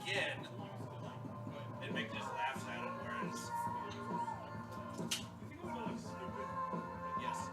again and make just laughs at it. Whereas, yes,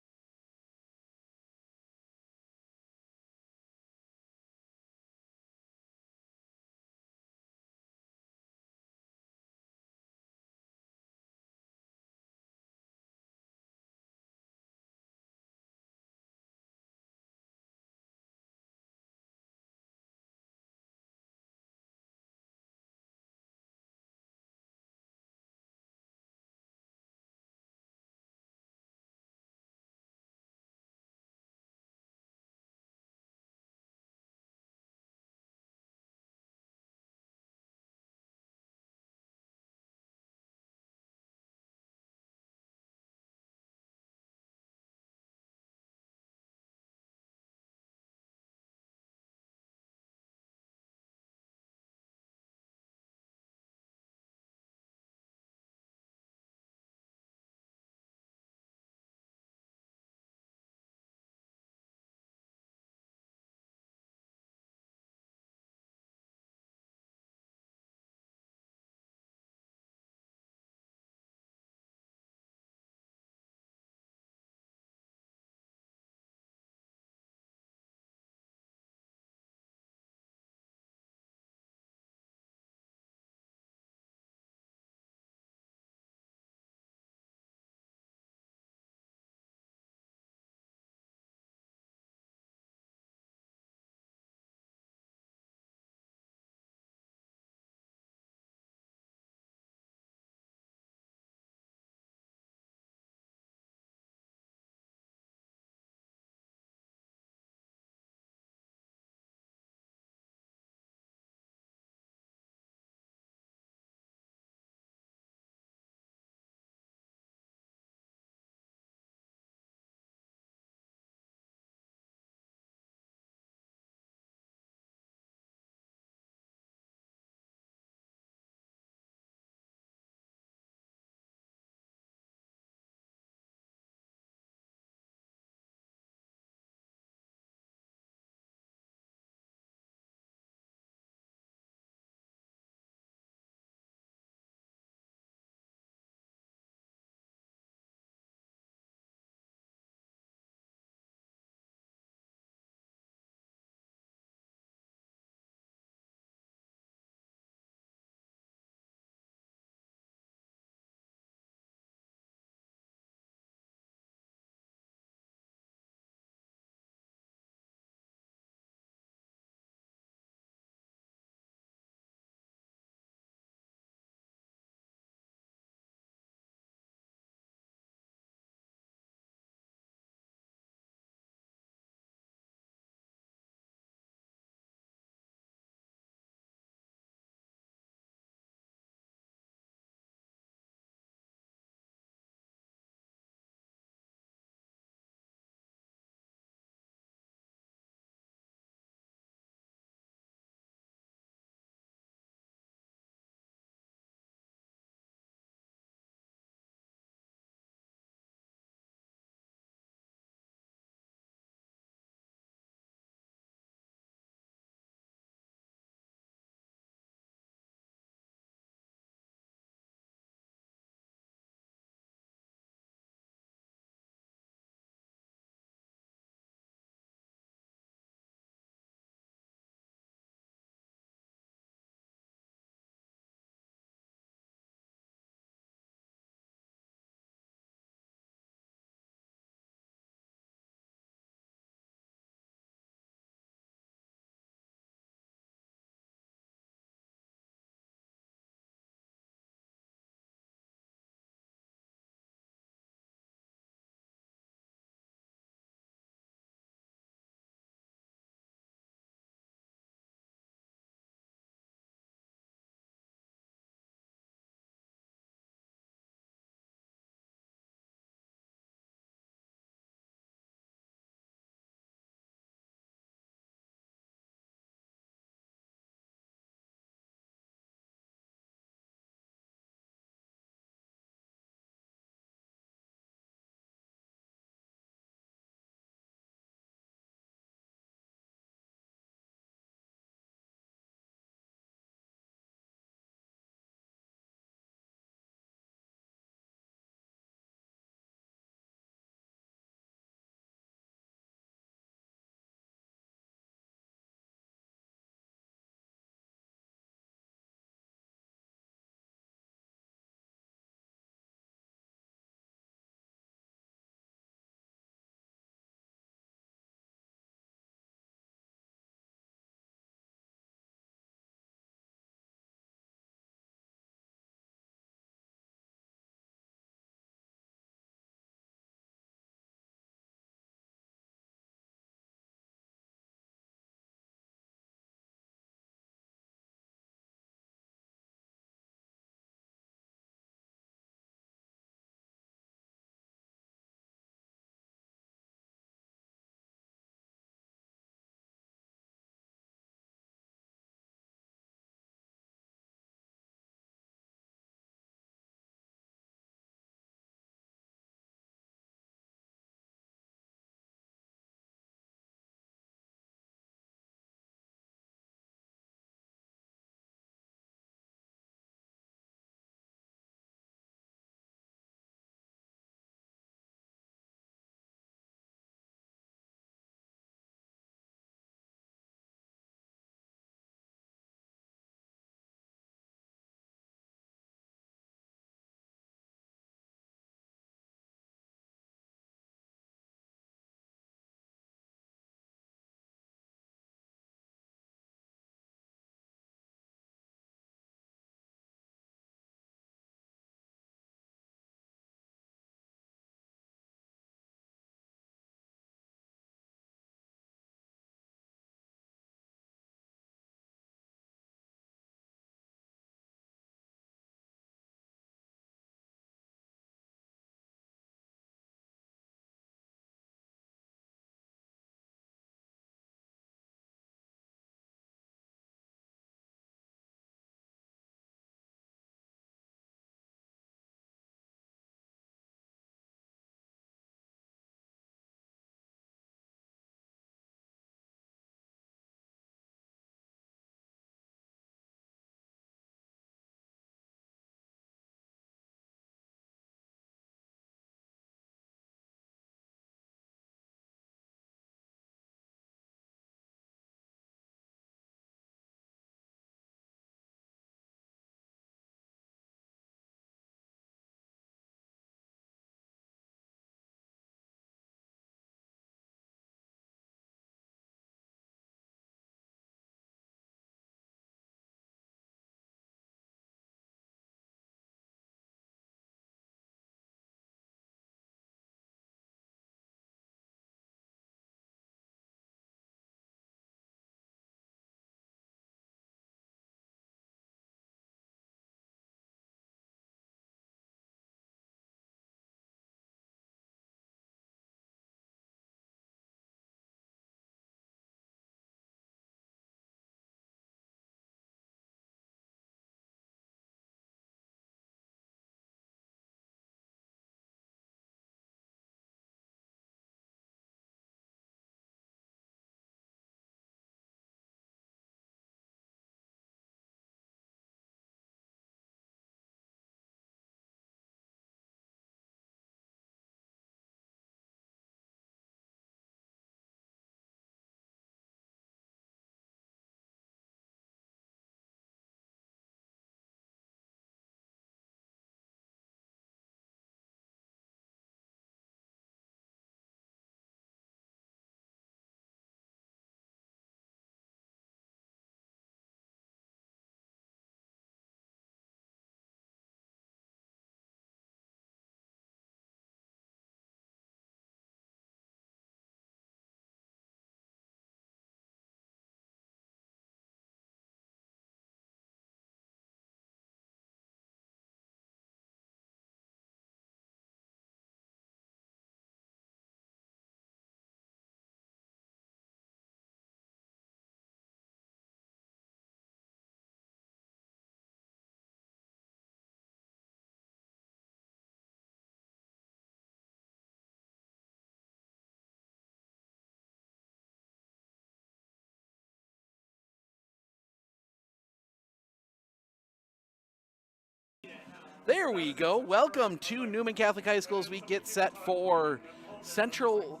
There we go. Welcome to Newman Catholic High School as we get set for Central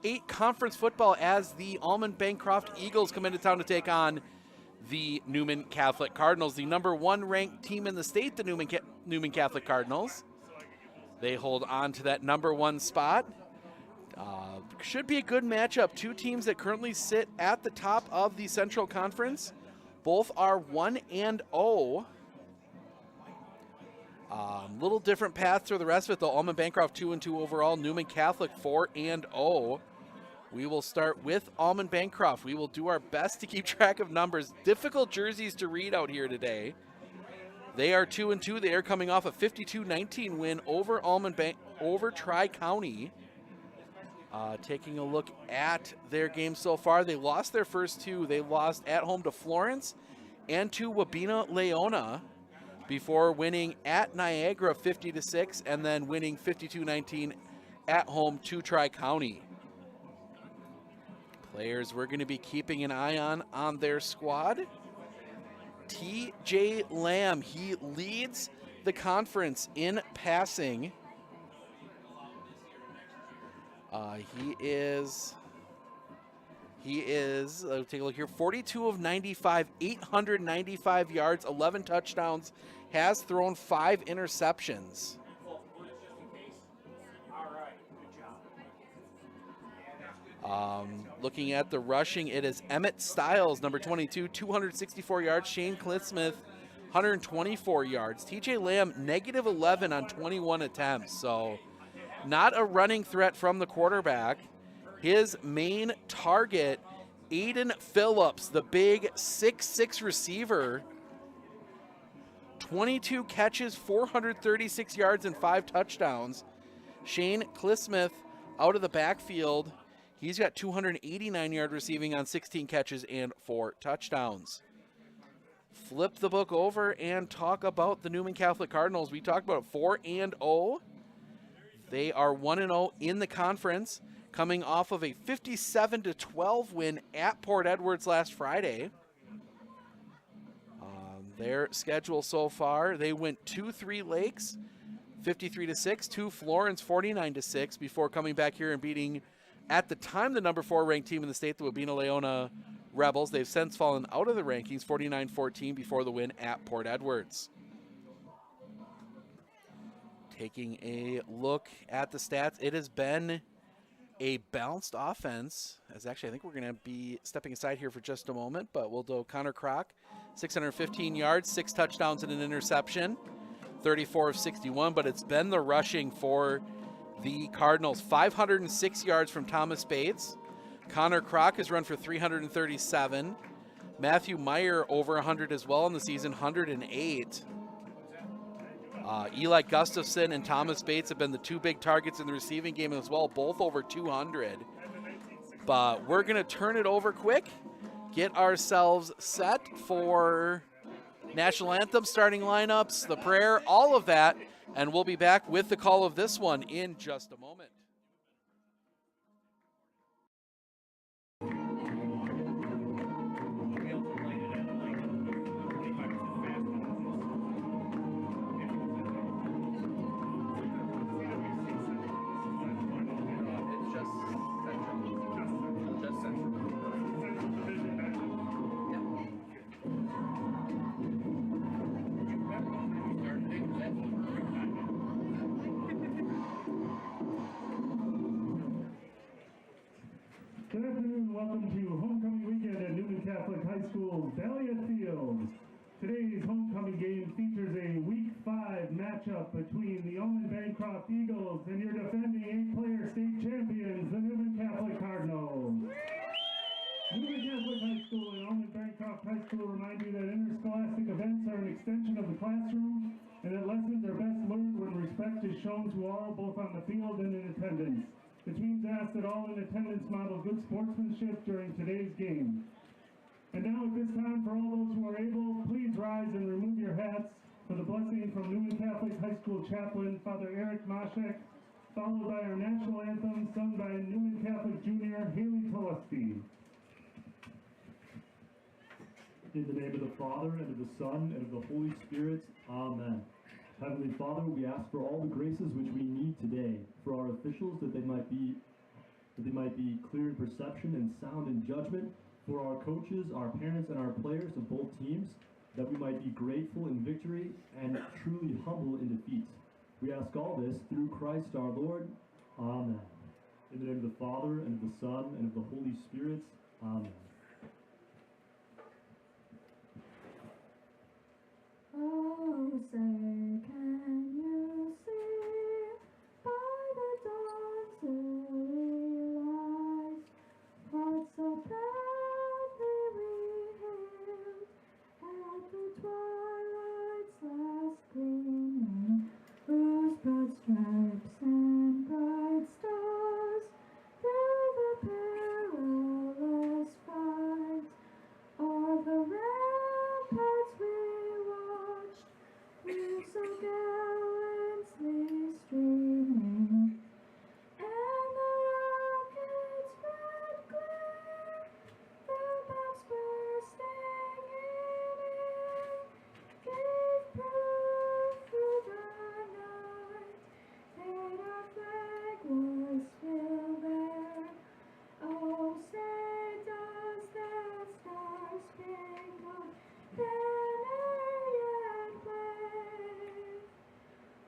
8 Conference football as the Almond-Bancroft Eagles come into town to take on the Newman Catholic Cardinals, the #1 ranked team in the state, the Newman Catholic Cardinals. They hold on to that #1 spot. Should be a good matchup. Two teams that currently sit at the top of the Central Conference. Both are 1-0. Little different paths for the rest of it, though. Almond-Bancroft 2-2 overall. Newman Catholic 4-0. We will start with Almond-Bancroft. We will do our best to keep track of numbers. Difficult jerseys to read out here today. They are 2-2. They are coming off a 52-19 win over over Tri-County. Taking a look at their game so far, they lost their first two. They lost at home to Florence and to Wabena Leona before winning at Niagara 50-6 and then winning 52-19 at home to Tri-County. Players we're going to be keeping an eye on their squad. TJ Lamb, he leads the conference in passing. He is, let's take a look here, 42 of 95, 895 yards, 11 touchdowns, has thrown 5 interceptions. Looking at the rushing, it is Emmett Stiles, number 22, 264 yards. Shane Clitsmith, 124 yards. TJ Lamb, -11 on 21 attempts. So not a running threat from the quarterback. His main target, Aiden Phillips, the big 6'6" receiver. 22 catches, 436 yards, and 5 touchdowns. Shane Clitsmith out of the backfield. He's got 289-yard receiving on 16 catches and 4 touchdowns. Flip the book over and talk about the Newman Catholic Cardinals. We talked about 4-0. They are 1-0 in the conference, coming off of a 57-12 win at Port Edwards last Friday. Their schedule so far, they went to 3 Lakes, 53-6, to Florence, 49-6, before coming back here and beating, at the time, the #4 ranked team in the state, the Wabena Leona Rebels. They've since fallen out of the rankings, 49-14, before the win at Port Edwards. Taking a look at the stats, it has been a balanced offense. As actually, I think we're going to be stepping aside here for just a moment, but we'll do Connor Kroc, 615 yards, 6 touchdowns and an interception, 34 of 61, but it's been the rushing for the Cardinals. 506 yards from Thomas Bates. Connor Kroc has run for 337. Matthew Meyer over 100 as well in the season, 108. Eli Gustafson and Thomas Bates have been the 2 big targets in the receiving game as well, both over 200. But we're going to turn it over quick, get ourselves set for national anthem, starting lineups, the prayer, all of that, and we'll be back with the call of this one in just a moment. Good afternoon, welcome to Homecoming Weekend at Newman Catholic High School, Valiant Field. Today's homecoming game features a Week 5 matchup between the Almond-Bancroft Eagles and your defending 8-player state champions, the Newman Catholic Cardinals. Newman Catholic High School and Almond-Bancroft High School remind you that interscholastic events are an extension of the classroom and that lessons are best learned when respect is shown to all, both on the field and in attendance. The teams ask that all in attendance model good sportsmanship during today's game. And now at this time, for all those who are able, please rise and remove your hats for the blessing from Newman Catholic High School Chaplain, Father Eric Mashek, followed by our national anthem sung by Newman Catholic Junior Haley Tulesky. In the name of the Father, and of the Son, and of the Holy Spirit, Amen. Heavenly Father, we ask for all the graces which we need today for our officials, that they might be clear in perception and sound in judgment, for our coaches, our parents, and our players of both teams, that we might be grateful in victory and truly humble in defeat. We ask all this through Christ our Lord. Amen. In the name of the Father, and of the Son, and of the Holy Spirit. Amen. Oh, say, can you see by the dawn's early light what so proudly we hailed at the twilight's last gleaming, whose broad stripes and bright stars through the perilous fight o'er the ramparts we watched, were so gallantly streaming, and the rocket's red glare, the bombs bursting in air, gave proof through the night that our flag was still there. Oh, say does that star-spangled banner yet wave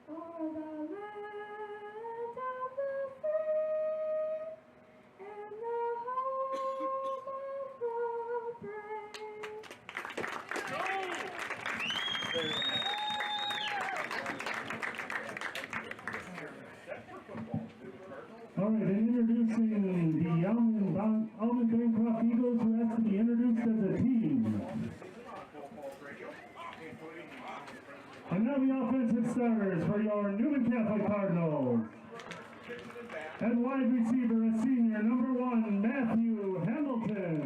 o'er the land of the free and the home of the brave? All right, and introducing the Almond-Bancroft Eagles, who has to be introduced as a team. And now the offensive starters for your Newman Catholic Cardinals. At wide receiver, a senior, number 1, Matthew Hamilton.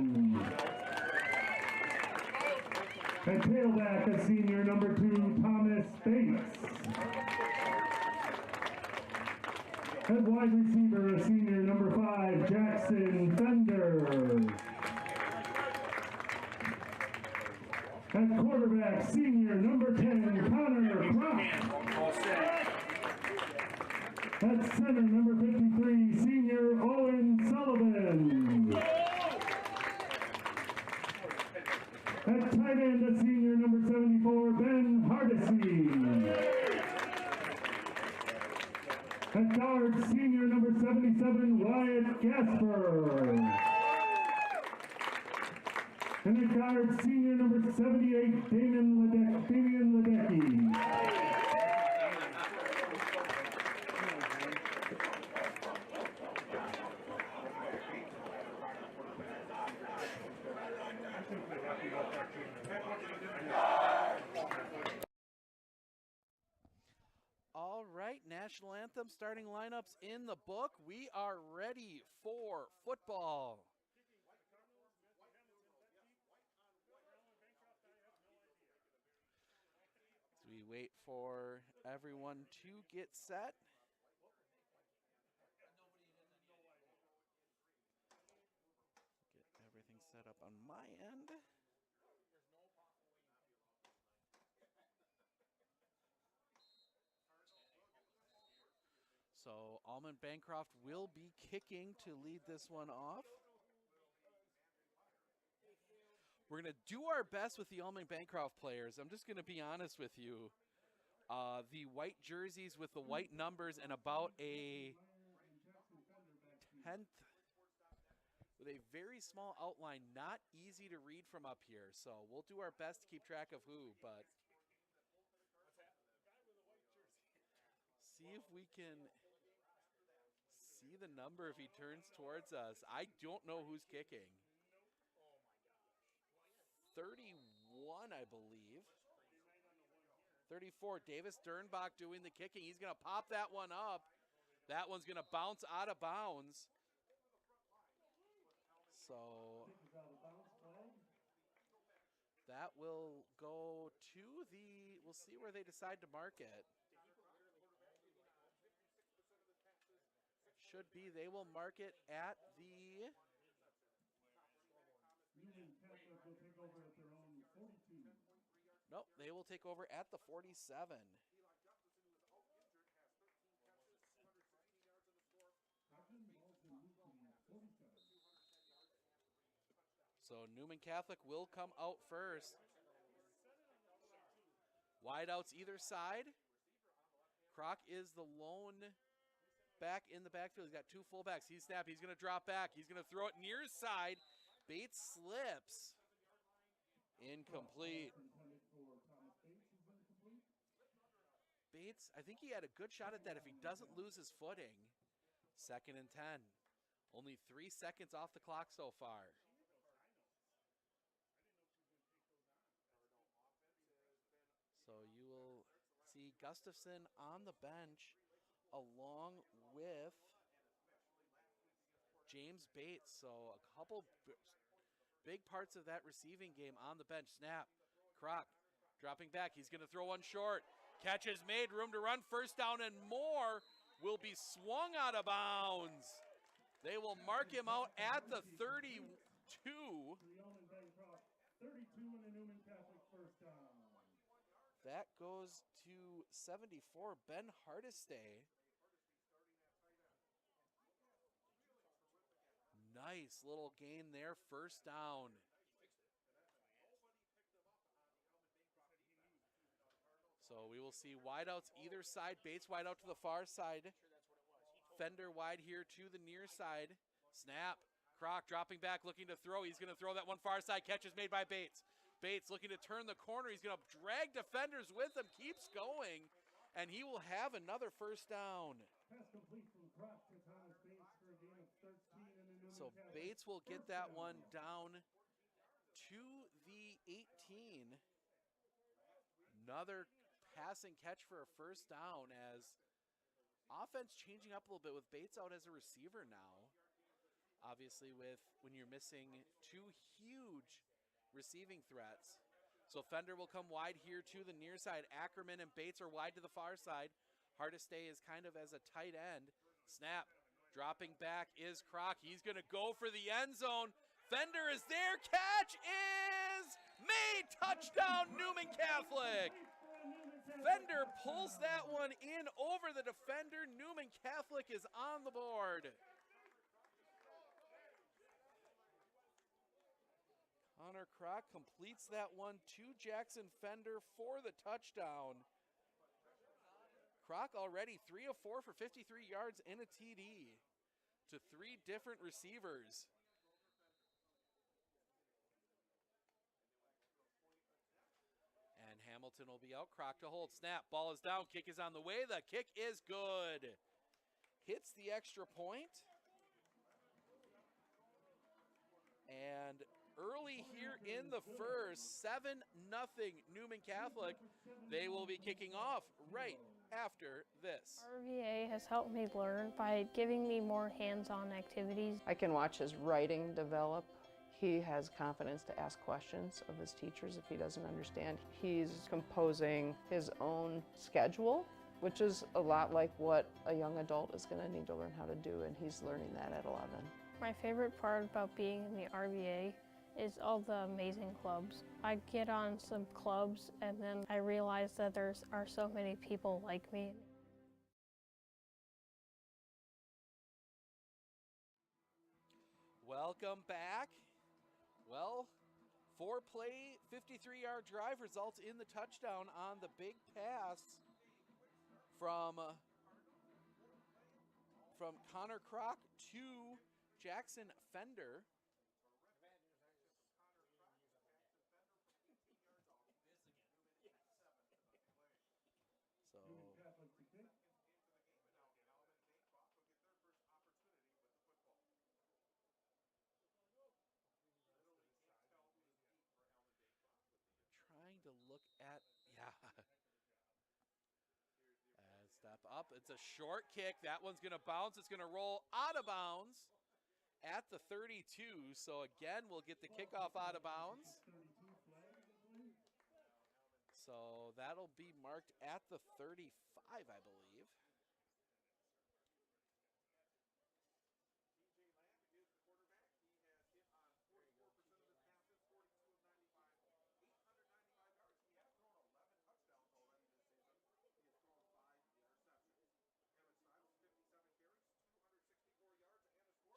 At tailback, a senior, number 2, Thomas Bates. At wide receiver, a senior, number 5, Jackson Fender. At quarterback, senior, number 10, Connor Croft. At center, number 53, senior, Owen Sullivan. At tight end, a senior, number 74, Ben Hardesty. At guard, senior number 77, Wyatt Gasper. And at guard, senior number 78, Damian Ledecky. All right, national anthem starting lineups in the book. We are ready for football. As we wait for everyone to get set. Get everything set up on my end. So Almond-Bancroft will be kicking to lead this one off. We're going to do our best with the Almond-Bancroft players. I'm just going to be honest with you. The white jerseys with the white numbers and about a 10th with a very small outline, not easy to read from up here. So we'll do our best to keep track of who, but see if we can see the number if he turns towards us. I don't know who's kicking. 31, I believe. 34, Davis Dernbach doing the kicking. He's going to pop that one up. That one's going to bounce out of bounds. So that will go to the, we'll see where they decide to mark it. Should be, they will mark it at the Newman Catholic will take over at their own 42. Nope, they will take over at the 47. So Newman Catholic will come out first. Wideouts either side. Kroc is the lone back in the backfield. He's got two fullbacks. He's snapped. He's going to drop back. He's going to throw it near side. Bates slips. Incomplete. Bates, I think he had a good shot at that if he doesn't lose his footing. 2nd and 10. Only 3 seconds off the clock so far. So you will see Gustafson on the bench along with James Bates. So a couple big parts of that receiving game on the bench. Snap. Kroc dropping back. He's going to throw one short. Catch is made. Room to run. First down and more. Will be swung out of bounds. They will mark him out at the 32. The Almond-Bancroft 32 and the Newman Catholic first down. That goes to 74, Ben Hardestay. Nice little gain there, first down. So we will see wideouts either side. Bates wide out to the far side. Fender wide here to the near side. Snap. Kroc dropping back, looking to throw. He's going to throw that one far side. Catch is made by Bates. Bates looking to turn the corner. He's going to drag defenders with him. Keeps going, and he will have another first down. Pass complete from Kroc to Thomas Bates for a gain of 13 in the Newman So Catholic Bates will get first that down. one down to the 18. Another passing catch for a first down as offense changing up a little bit with Bates out as a receiver now. Obviously when you're missing two huge receiving threats. So Fender will come wide here to the near side. Ackerman and Bates are wide to the far side. Hardestay is kind of as a tight end. Snap. Dropping back is Kroc. He's going to go for the end zone. Fender is there. Catch is made. Touchdown, Newman Catholic. Fender pulls that one in over the defender. Newman Catholic is on the board. Connor Kroc completes that one to Jackson Fender for the touchdown. Kroc already 3 of 4 for 53 yards and a TD to 3 different receivers. And Hamilton will be out. Kroc to hold. Snap. Ball is down. Kick is on the way. The kick is good. Hits the extra point. And early here in the first, 7-0 Newman Catholic. They will be kicking off right after this. RVA has helped me learn by giving me more hands-on activities. I can watch his writing develop. He has confidence to ask questions of his teachers if he doesn't understand. He's composing his own schedule, which is a lot like what a young adult is going to need to learn how to do, and he's learning that at 11. My favorite part about being in the RVA is all the amazing clubs. I get on some clubs and then I realize that there are so many people like me. Welcome back. Well, 4-play, 53-yard drive results in the touchdown on the big pass from Connor Kroc to Jackson Fender. So trying to look at, yeah. And step up. It's a short kick. That one's going to bounce. It's going to roll out of bounds at the 32. So again, we'll get the kickoff out of bounds. So that'll be marked at the 35, I believe.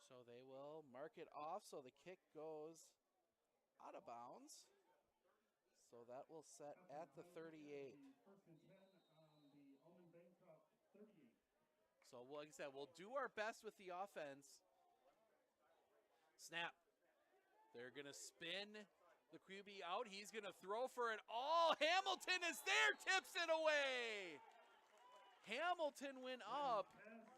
So they will mark it off. So the kick goes out of bounds. So that will set at the 38. First and 10 on the Almond-Bancroft 38. So like I said, we'll do our best with the offense. Snap. They're going to spin the QB out. He's going to throw for it all. Hamilton is there, tips it away. Hamilton went up. Pass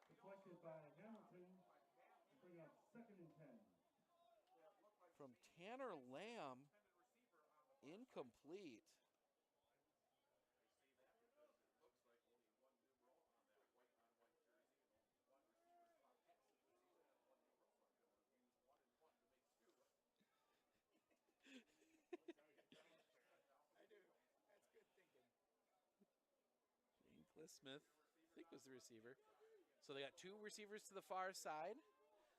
deflected by Hamilton to bring up second and 10. From Tanner Lamb, incomplete. Cliff Smith, I think, was the receiver. So they got two receivers to the far side.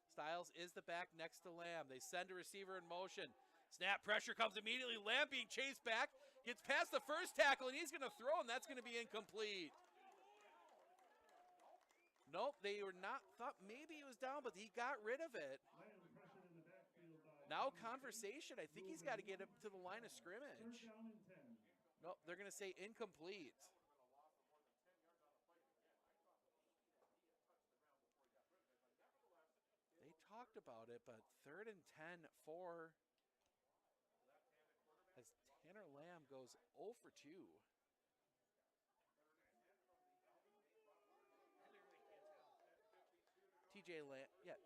Styles is the back next to Lamb. They send a receiver in motion. Snap, pressure comes immediately. Lamb being chased back. Gets past the first tackle, and he's going to throw, and that's going to be incomplete. Nope, they were not, thought maybe he was down, but he got rid of it. Now conversation. I think he's got to get up to the line of scrimmage. Nope, they're going to say incomplete. They talked about it, but 3rd and 10 for, as Tanner Lamb goes 0 for 2. TJ Lamb, yeah.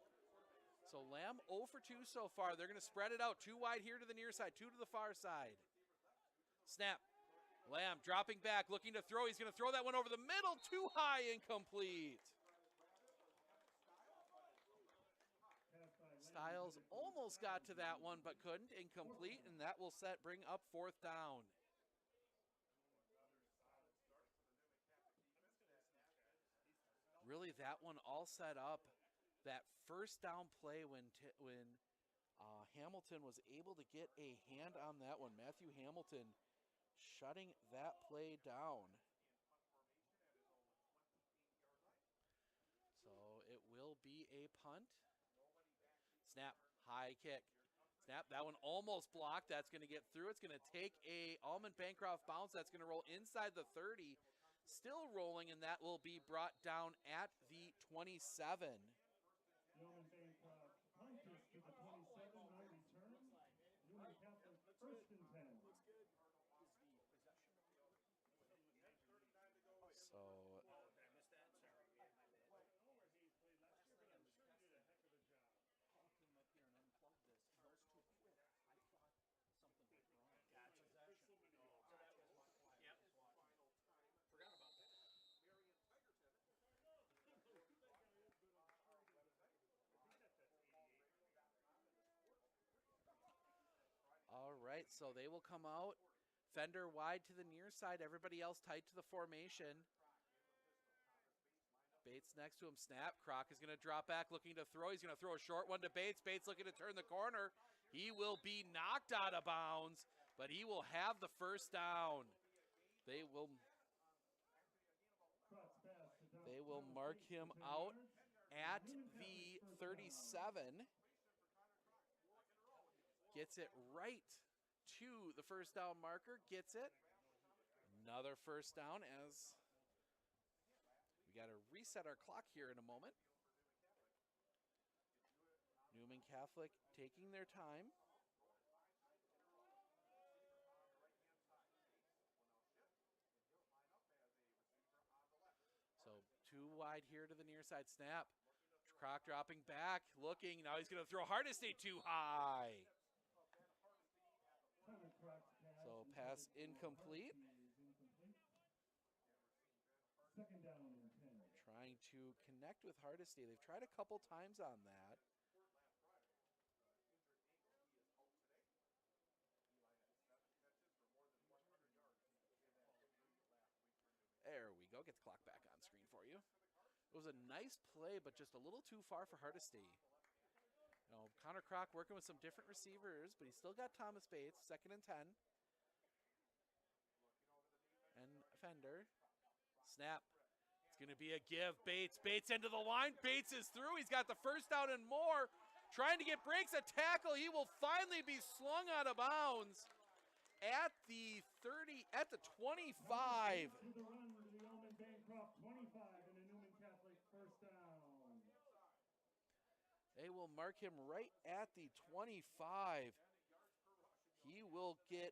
So Lamb 0 for 2 so far. They're going to spread it out. 2 wide here to the near side, 2 to the far side. Snap. Lamb dropping back, looking to throw. He's going to throw that one over the middle. Too high, incomplete. Styles almost got to that one, but couldn't. Incomplete, and that will bring up 4th down. Really, that one all set up. That first down play when Hamilton was able to get a hand on that one. Matthew Hamilton shutting that play down. So it will be a punt. Snap, high kick. Snap, that one almost blocked. That's going to get through. It's going to take a Almond-Bancroft bounce. That's going to roll inside the 30. Still rolling, and that will be brought down at the 27. The Almond-Bancroft punt is to the 27, no return. Newman Catholic 1st and 10. So Gotcha. Yep. Forgot about that. all right, so they will come out. Fender wide to the near side. Everybody else tight to the formation. Bates next to him. Snap. Croc is going to drop back looking to throw. He's going to throw a short one to Bates. Bates looking to turn the corner. He will be knocked out of bounds, but he will have the first down. They will mark him out at the 37. Gets it right to the first down marker. Gets it. Another first down as we got to reset our clock here in a moment. Newman Catholic taking their time. So 2 wide here to the near side. Snap. Croc dropping back, looking. Now he's going to throw Hardesty too high. So pass incomplete. Second down and 10. Trying to connect with Hardesty. They've tried a couple times on that. There we go. Get the clock back on screen for you. It was a nice play, but just a little too far for Hardesty. You know, Connor Croc working with some different receivers, but he's still got Thomas Bates, 2nd and 10. And Fender. Snap. It's going to be a give. Bates into the line. Bates is through. He's got the first down and more. trying to get breaks, a tackle. He will finally be slung out of bounds at the 25. To the run to the Almond-Bancroft 25 and a Newman Catholic first down. They will mark him right at the 25. He will get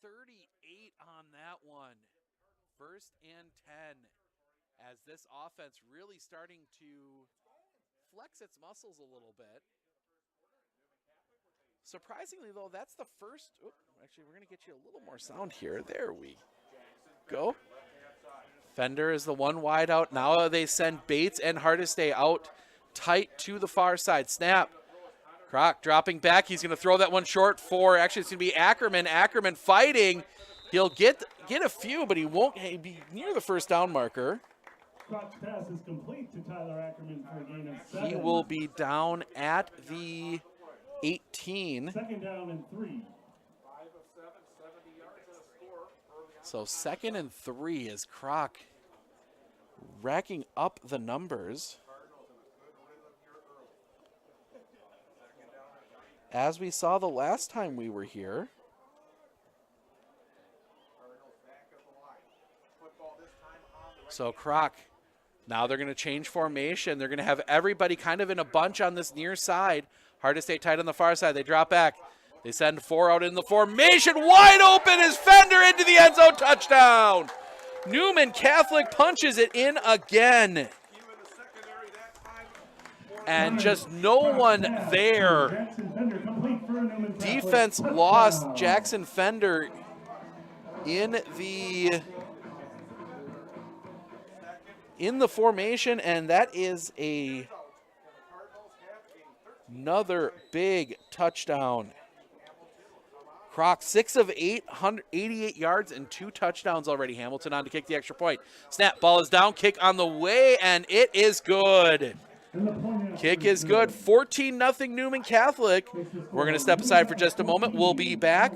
38 on that one. First and 10. As this offense really starting to flex its muscles a little bit. Surprisingly, though, that's the first. Actually, we're going to get you a little more sound here. There we go. Fender is the one wide out. Now they send Bates and Hardestay out tight to the far side. Snap. Kroc dropping back. He's going to throw that one short for, actually, it's going to be Ackerman. Ackerman fighting. He'll get a few, but he won't be near the first down marker. Croc's pass is complete to Tyler Ackerman for a gain of 7. He will be down at the 18. Second down and 3. So 2nd and 3 is Kroc racking up the numbers. As we saw the last time we were here. So Kroc, now they're going to change formation. They're going to have everybody kind of in a bunch on this near side. Hardestay tight on the far side. They drop back. They send 4 out in the formation. Wide open is Fender into the end zone. Touchdown. Newman Catholic punches it in again. And just no one there. Jackson Fender complete for Newman Catholic. Defense lost Jackson Fender in the formation, and that is another big touchdown. Kroc, 6 of 8, 188 yards and 2 touchdowns already. Hamilton on to kick the extra point. Snap, ball is down, kick on the way, and it is good. Kick is good. 14-0 Newman Catholic. We're going to step aside for just a moment. We'll be back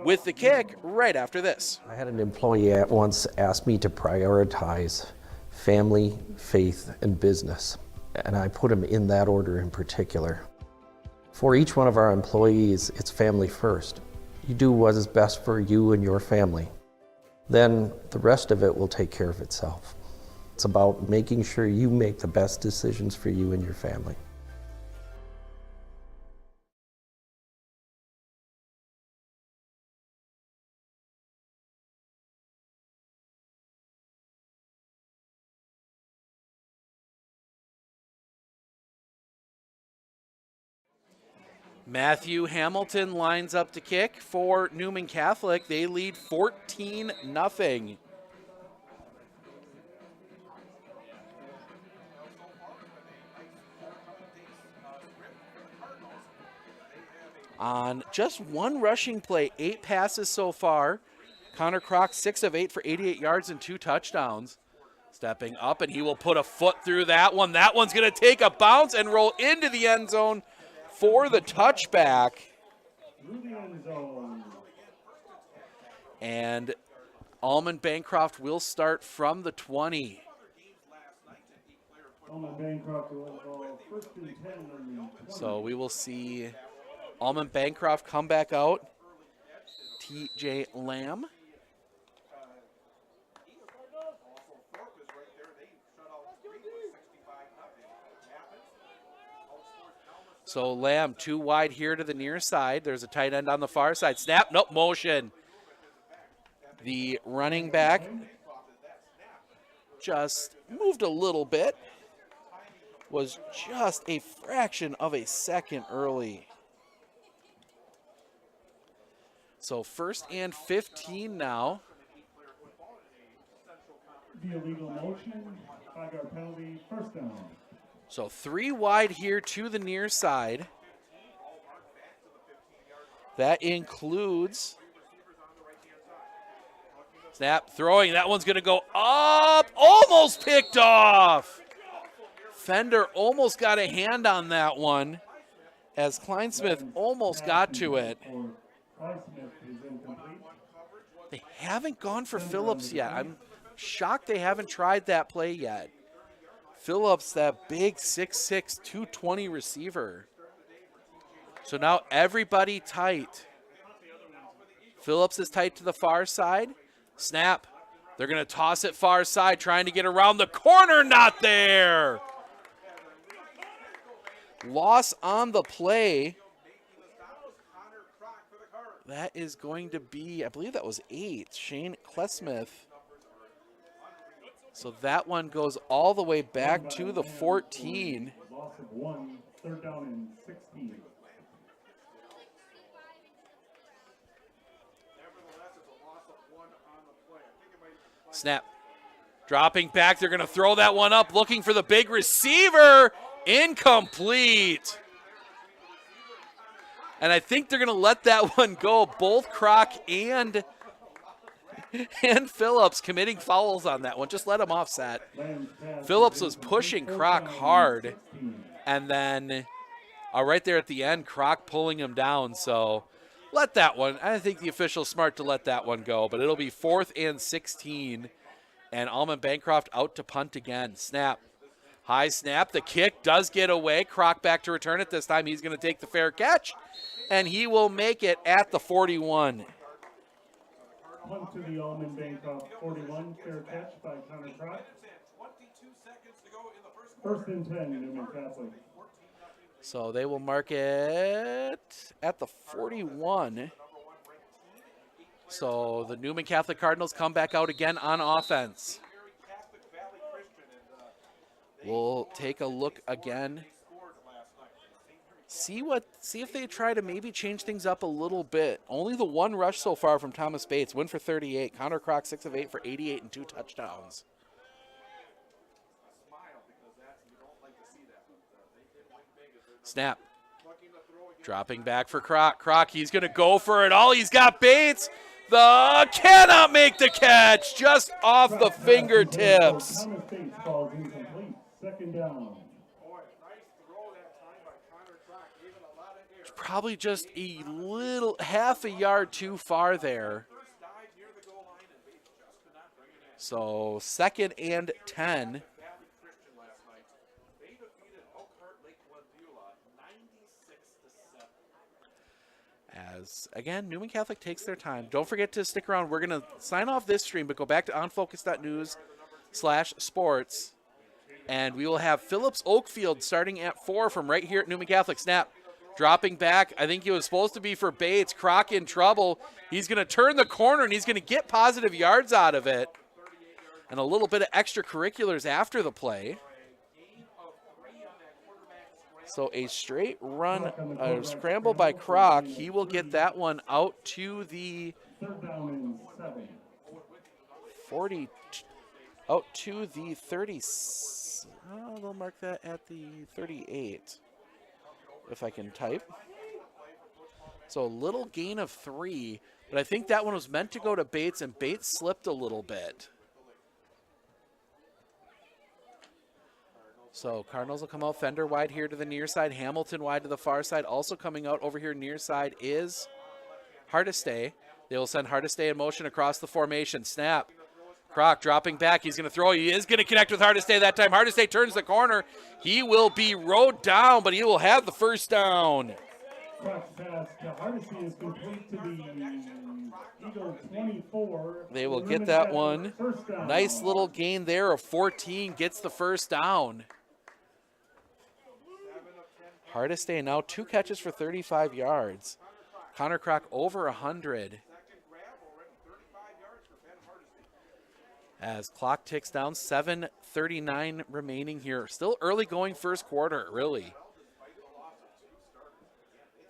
with the kick right after this. I had an employee at once ask me to prioritize family, faith, and business, and I put them in that order in particular. For each one of our employees, it's family first. You do what is best for you and your family. Then the rest of it will take care of itself. It's about making sure you make the best decisions for you and your family. Matthew Hamilton lines up to kick for Newman Catholic. They lead 14-0. On just one rushing play, 8 passes so far. Connor Kroc, 6 of 8 for 88 yards and 2 touchdowns. Stepping up, and he will put a foot through that one. That one's going to take a bounce and roll into the end zone for the touchback. And Almond-Bancroft will start from the 20. Almond-Bancroft will go first and 10 on the 20. So we will see Almond-Bancroft come back out. TJ Lamb. So Lamb, 2 wide here to the near side. There's a tight end on the far side. Snap, nope, motion. The running back just moved a little bit. Was just a fraction of a second early. So 1st and 15 now. The illegal motion, 5-yard penalty, first down. So 3 wide here to the near side. That includes snap, throwing. That one's going to go up. Almost picked off. Fender almost got a hand on that one as Kleinsmith almost got to it. They haven't gone for Phillips yet. I'm shocked they haven't tried that play yet. Phillips, that big 6'6", 220 receiver. So now everybody tight. Phillips is tight to the far side. Snap. They're going to toss it far side, trying to get around the corner. Not there. Loss on the play. That is going to be, I believe that was 8, Shane Klesmith. So that one goes all the way back to the 14. Loss of 1, 3rd down and 16. Snap. Dropping back, they're going to throw that one up, looking for the big receiver. Incomplete. And I think they're going to let that one go. Both Kroc and Phillips committing fouls on that one. Just let him offset. Phillips was pushing Kroc hard. And then right there at the end, Kroc pulling him down. So let that one. I think the official's smart to let that one go. But it'll be 4th and 16. And Almond-Bancroft out to punt again. Snap. High snap. The kick does get away. Kroc back to return it. This time he's going to take the fair catch. And he will make it at the 41. Punt to the Almond-Bancroft 41. Fair catch by Connor Kroc. 1st and 10, Newman Catholic. So they will mark it at the 41. So the Newman Catholic Cardinals come back out again on offense. We'll take a look again. See if they try to maybe change things up a little bit. Only the 1 rush so far from Thomas Bates. Win for 38. Connor Kroc 6 of 8 for 88 and 2 touchdowns. Snap. Dropping back for Kroc. Kroc, he's going to go for it all. He's got Bates. Cannot make the catch. Just off the fingertips. Thomas Bates falls incomplete. 2nd down. Probably just a little, half a yard too far there. So 2nd and 10. As, again, Newman Catholic takes their time. Don't forget to stick around. We're going to sign off this stream, but go back to onfocus.news/sports. And we will have Phillips Oakfield starting at 4 from right here at Newman Catholic. Snap. Dropping back. I think he was supposed to be for Bates. Kroc in trouble. He's going to turn the corner, and he's going to get positive yards out of it. And a little bit of extracurriculars after the play. So a straight run, a scramble by Kroc. He will get that one out to the 40, out to the 30. Oh, they'll mark that at the 38, if I can type. So a little gain of 3, but I think that one was meant to go to Bates, and Bates slipped a little bit. So Cardinals will come out Fender wide here to the near side, Hamilton wide to the far side. Also coming out over here near side is Hardestay. They will send Hardestay in motion across the formation. Snap. Kroc dropping back. He's going to throw. He is going to connect with Hardestay that time. Hardestay turns the corner. He will be rode down, but he will have the 1st down. Kroc's pass to Hardestay is complete to the Eagle 24. They will get that one. Nice little gain there of 14. Gets the 1st down. Hardestay now 2 catches for 35 yards. Connor Kroc over 100. As clock ticks down, 7:39 remaining here. Still early going 1st quarter, really.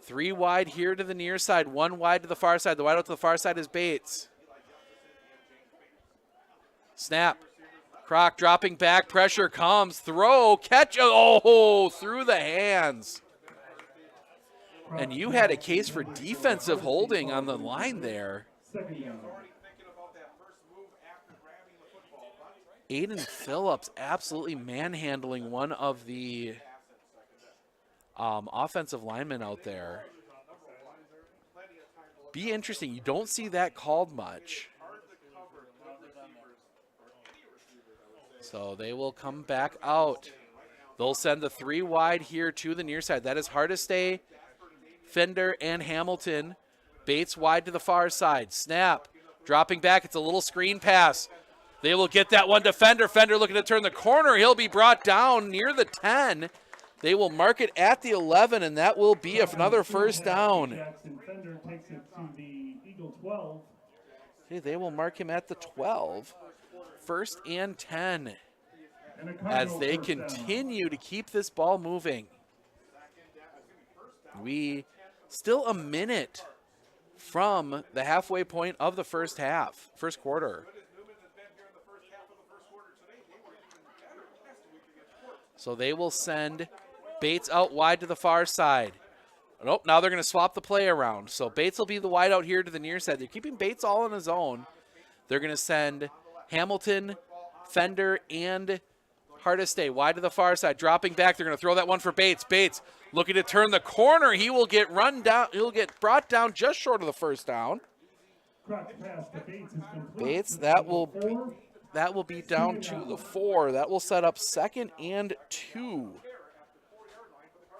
3 wide here to the near side, 1 wide to the far side. The wide out to the far side is Bates. Snap. Kroc dropping back, pressure comes, throw, catch, oh, through the hands. And you had a case for defensive holding on the line there. Aiden Phillips absolutely manhandling one of the offensive linemen out there. Be interesting. You don't see that called much. So they will come back out. They'll send the 3 wide here to the near side. That is Hardestay, Fender, and Hamilton. Bates wide to the far side. Snap. Dropping back. It's a little screen pass. They will get that one to Fender. Fender looking to turn the corner. He'll be brought down near the 10. They will mark it at the 11, and that will be another first down. Jackson Fender takes it to the Eagle 12. Okay, they will mark him at the 12. First and 10 And a as Cardinal they first down. continue to keep this ball moving. We still a minute from the halfway point of the first quarter. So they will send Bates out wide to the far side. Nope, now they're going to swap the play around. So Bates will be the wide out here to the near side. They're keeping Bates all on his own. They're going to send Hamilton, Fender, and Hardestay wide to the far side. Dropping back, they're going to throw that one for Bates. Bates looking to turn the corner. He will get run down. He'll get brought down just short of the first down. Crux pass to Bates is complete. Bates, that will be down to the 4. That will set up 2nd and 2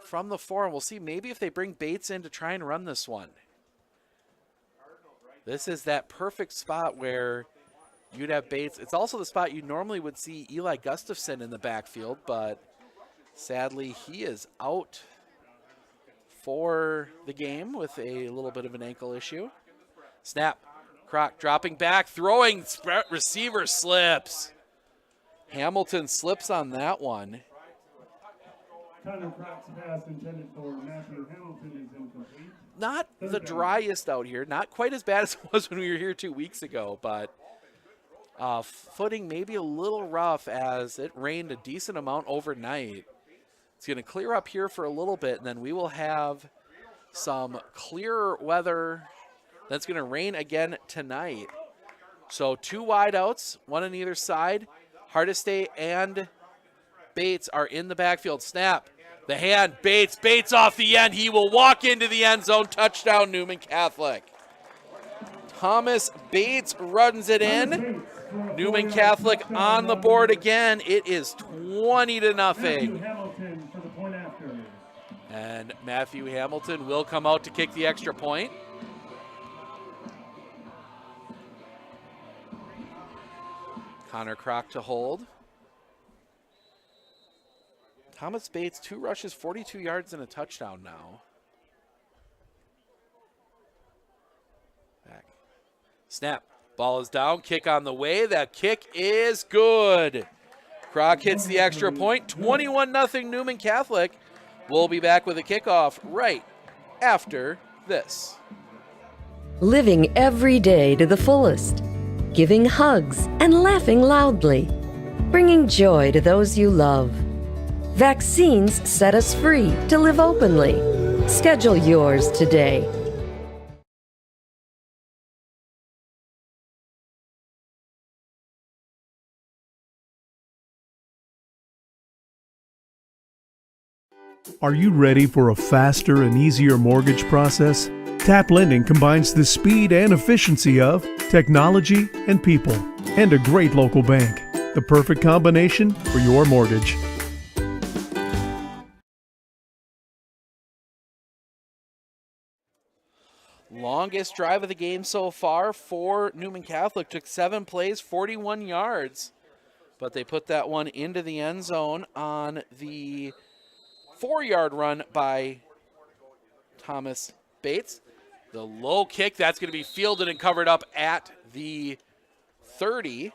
from the 4. And we'll see maybe if they bring Bates in to try and run this one. This is that perfect spot where you'd have Bates. It's also the spot you normally would see Eli Gustafson in the backfield, but sadly he is out for the game with a little bit of an ankle issue. Snap. Croc dropping back, throwing, receiver slips. Hamilton slips on that one. Connor Croc's pass intended for Matthew Hamilton is incomplete. Not the driest out here, not quite as bad as it was when we were here 2 weeks ago, but footing maybe a little rough as it rained a decent amount overnight. It's going to clear up here for a little bit, and then we will have some clearer weather. That's going to rain again tonight. So 2 wideouts, one on either side. Hardestay and Bates are in the backfield. Snap. The hand. Bates off the end. He will walk into the end zone. Touchdown, Newman Catholic. Thomas Bates runs it in. Newman Catholic on the board again. It is 20-0. Matthew Hamilton for the point after. And Matthew Hamilton will come out to kick the extra point. Connor Croc to hold. Thomas Bates, 2 rushes, 42 yards, and a touchdown now. Back. Snap. Ball is down. Kick on the way. That kick is good. Croc hits the extra point. 21-0 Newman Catholic. We'll be back with a kickoff right after this. Living every day to the fullest. Giving hugs and laughing loudly. Bringing joy to those you love. Vaccines set us free to live openly. Schedule yours today. Are you ready for a faster and easier mortgage process? Tap Lending combines the speed and efficiency of technology and people, and a great local bank. The perfect combination for your mortgage. Longest drive of the game so far for Newman Catholic. Took 7 plays, 41 yards. But they put that one into the end zone on the 4-yard run by Thomas Bates. The low kick, that's going to be fielded and covered up at the 30.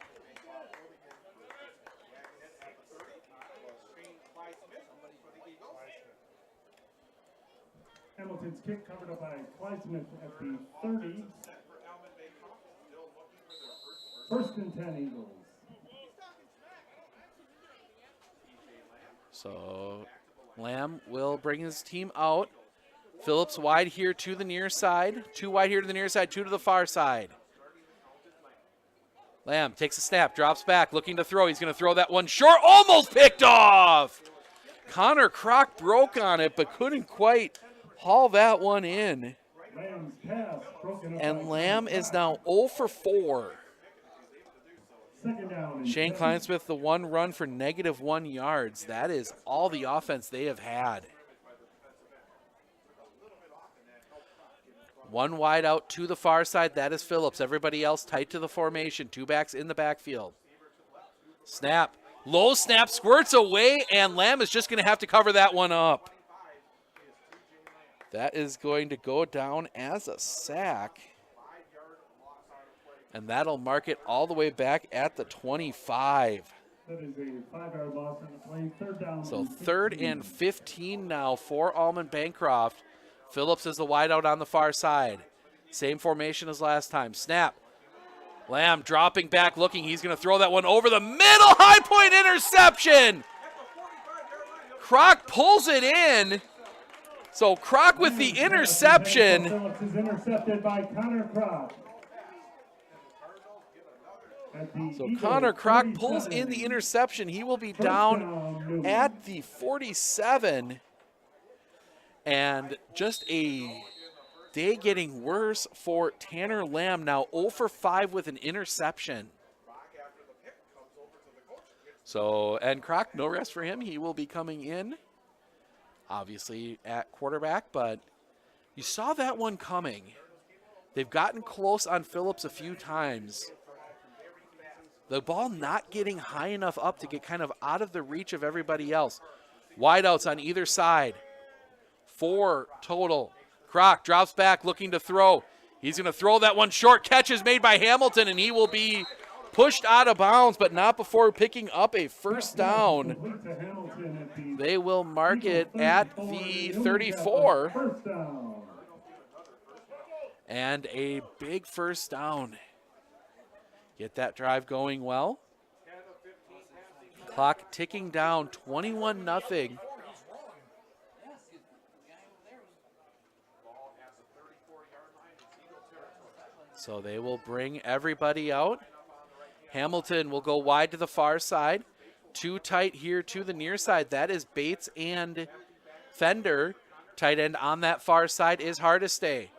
Hamilton's kick covered up by Kleismith at the 30. 1st and 10 Eagles. So Lamb will bring his team out. Phillips wide here to the near side. 2 wide here to the near side, 2 to the far side. Lamb takes a snap, drops back, looking to throw. He's going to throw that one short, almost picked off. Connor Croc broke on it, but couldn't quite haul that one in. Lamb's pass broken up And by Lamb is now 0 for 4. 2nd down and Shane 10. Kleinsmith, the 1 run for -1 yards. That is all the offense they have had. One wide out to the far side. That is Phillips. Everybody else tight to the formation. 2 backs in the backfield. Snap. Low snap, squirts away, and Lamb is just going to have to cover that one up. That is going to go down as a sack. And that'll mark it all the way back at the 25. That is a 5-yard loss on the play. Third down. So 3rd and 15 now for Almond-Bancroft. Phillips is the wideout on the far side. Same formation as last time. Snap. Lamb dropping back, looking. He's going to throw that one over the middle. High point interception. Kroc pulls it in. So Kroc with the interception. Phillips is intercepted by Connor Kroc. So Connor Kroc pulls in the interception. He will be down at the 47. And just a day getting worse for Tanner Lamb. Now 0 for 5 with an interception. So, and Kroc, no rest for him. He will be coming in, obviously, at quarterback. But you saw that one coming. They've gotten close on Phillips a few times. The ball not getting high enough up to get kind of out of the reach of everybody else. Wideouts on either side. 4 total. Kroc drops back looking to throw. He's going to throw that one short. Catch is made by Hamilton, and he will be pushed out of bounds, but not before picking up a first down. They will mark it at the 34. And a big first down. Get that drive going well. Clock ticking down, 21-0. So they will bring everybody out. Hamilton will go wide to the far side. 2 tight here to the near side. That is Bates and Fender. Tight end on that far side is Hardestay.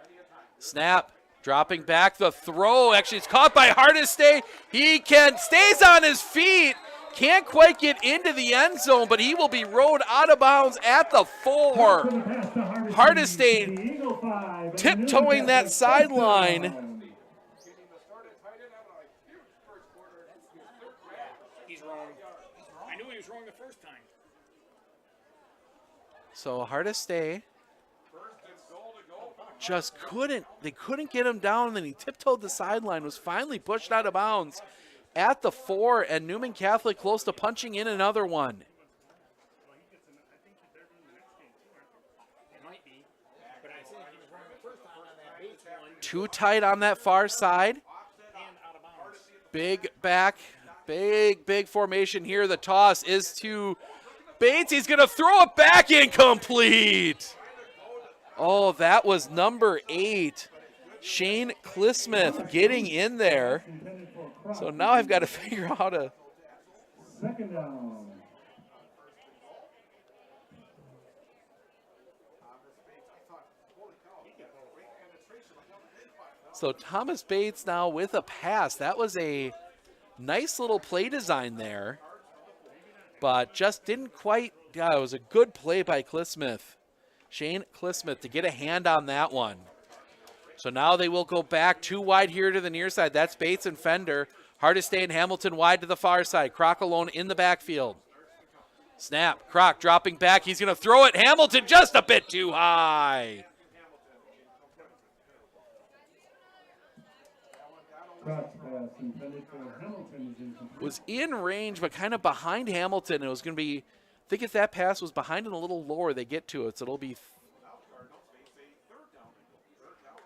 Snap. Dropping back, the throw, actually it's caught by Hardestay. He stays on his feet, can't quite get into the end zone, but he will be rode out of bounds at the 4. Hardestay tiptoeing that sideline. He's wrong. I knew he was wrong the first time. So Hardestay just couldn't get him down, and then he tiptoed the sideline, was finally pushed out of bounds at the 4, and Newman Catholic close to punching in another one. Too tight on that far side. Big back, big formation here. The toss is to Bates. He's going to throw it back, incomplete. Oh, that was number 8, Shane Clismith, getting in there. So now I've got to figure out how to. Second down. So Thomas Bates now with a pass. That was a nice little play design there, but just didn't quite. Yeah, it was a good play by Clismith. Shane Clismith to get a hand on that one. So now they will go back 2 wide here to the near side. That's Bates and Fender. Hardestay and Hamilton wide to the far side. Kroc alone in the backfield. Snap. Kroc dropping back. He's going to throw it. Hamilton just a bit too high. Was in range, but kind of behind Hamilton. It was going to be, I think if that pass was behind and a little lower, they get to it. So it'll be,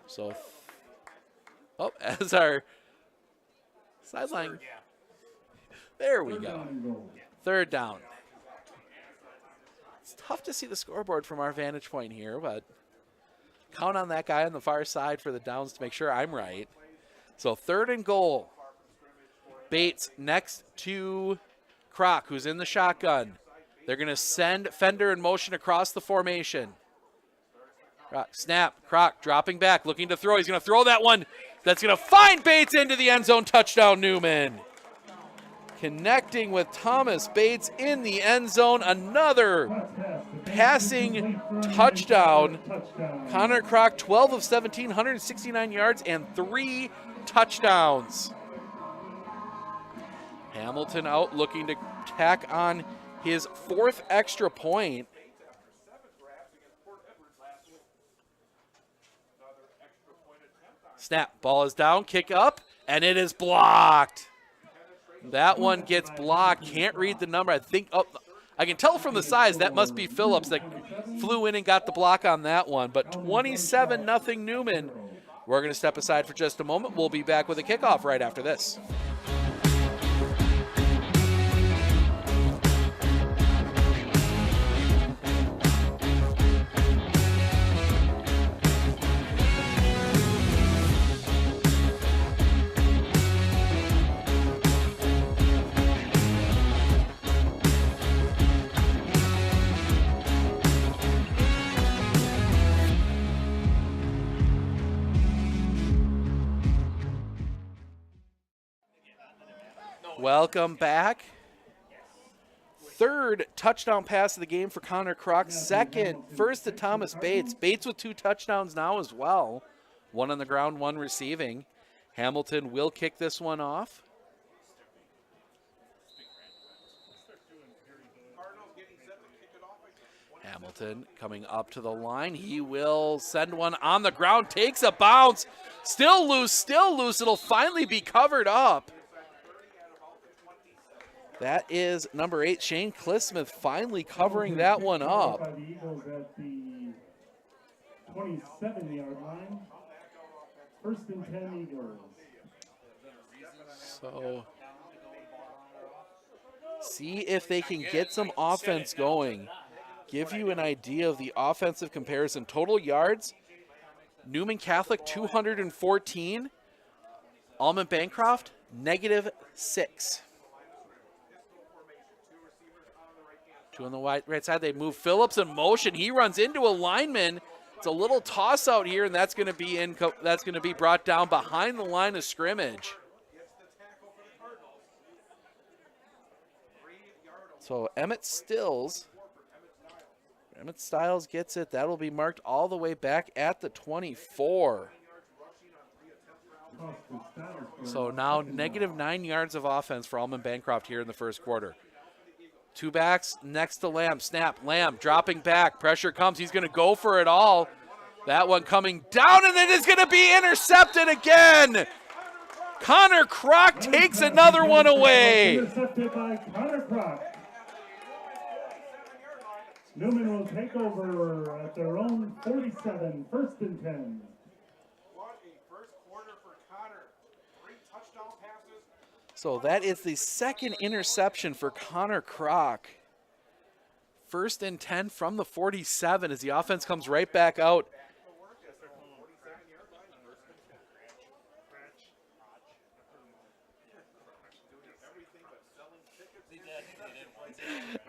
so, oh, as our sideline, there we go. Third down. It's tough to see the scoreboard from our vantage point here, but count on that guy on the far side for the downs to make sure I'm right. So 3rd and goal. Bates next to Kroc, who's in the shotgun. They're going to send Fender in motion across the formation. Kroc, snap. Kroc dropping back, looking to throw. He's going to throw that one. That's going to find Bates into the end zone. Touchdown, Newman. Connecting with Thomas Bates in the end zone. Another passing touchdown. Connor Kroc, 12 of 17, 169 yards and 3 touchdowns. Hamilton out looking to tack on his 4th extra point. Snap, ball is down, kick up, and it is blocked. That one gets blocked, can't read the number. I think, I can tell from the size that must be Phillips that flew in and got the block on that one. But 27-0 Newman. We're going to step aside for just a moment. We'll be back with a kickoff right after this. Welcome back. 3rd touchdown pass of the game for Connor Kroc. 2nd, first to Thomas Bates. Bates with 2 touchdowns now as well. 1 on the ground, 1 receiving. Hamilton will kick this one off. Hamilton coming up to the line. He will send one on the ground, takes a bounce. Still loose, still loose. It'll finally be covered up. That is number 8, Shane Clismith, finally covering that one up. By the Eagles at the 27-yard line. 1st and 10 Eagles. So, see if they can get some offense going. Give you an idea of the offensive comparison. Total yards, Newman Catholic 214, Almond-Bancroft -6. 2 on the right side. They move Phillips in motion. He runs into a lineman. It's a little toss out here, and that's going to be brought down behind the line of scrimmage. So Emmett Stiles gets it. That'll be marked all the way back at the 24. So now -9 yards of offense for Almond-Bancroft here in the first quarter. 2 backs next to Lamb. Snap. Lamb dropping back. Pressure comes. He's going to go for it all. That one coming down, and it is going to be intercepted again. Connor Kroc takes another one away. Intercepted by Connor Kroc. Newman will take over at their own 47, 1st and 10. So that is the 2nd interception for Connor Kroc. 1st and 10 from the 47 as the offense comes right back out.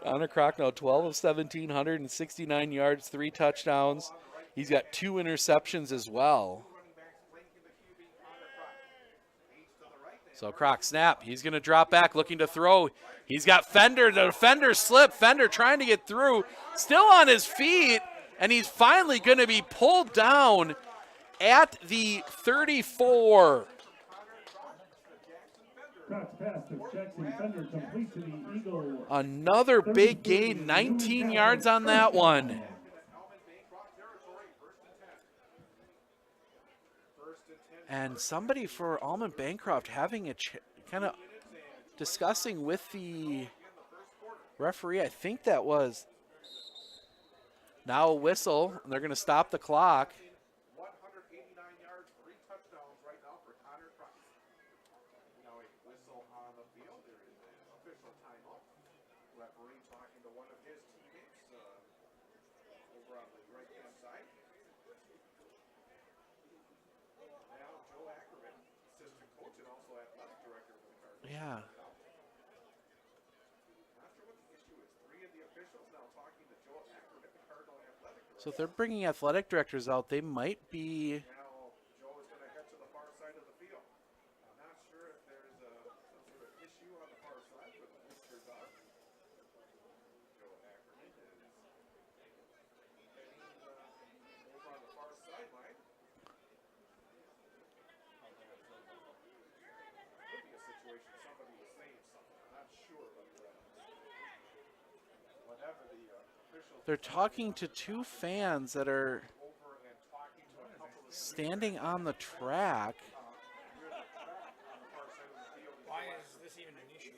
Connor Kroc now 12 of 17, 169 yards, 3 touchdowns. He's got 2 interceptions as well. So Kroc snap. He's going to drop back looking to throw. He's got Fender. The defender slip. Fender trying to get through. Still on his feet. And he's finally going to be pulled down at the 34. Another big gain. 19 yards on that one. And somebody for Almond-Bancroft having a kind of discussing with the referee. I think that was now a whistle, and they're going to stop the clock. 189 yards, 3 touchdowns right now for Connor Kroc. Now a whistle on the field. There is an official timeout. Referee talking to one of his teammates over on the right-hand side. Yeah. So if they're bringing athletic directors out, they might be. Now Joe is going to head to the far side of the field. I'm not sure if there's some sort of issue on the far side, but Mr. Doug, Joe Ackerman is they're talking to two fans that are standing on the track. Why is this even an issue?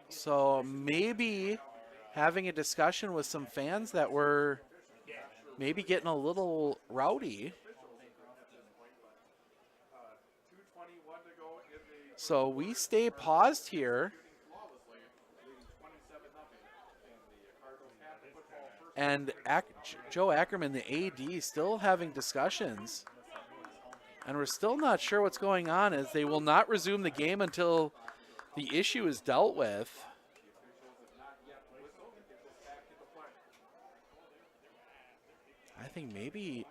So maybe having a discussion with some fans that were maybe getting a little rowdy. So we stay paused here. And Joe Ackerman, the AD, still having discussions. And we're still not sure what's going on, as they will not resume the game until the issue is dealt with. I think maybe...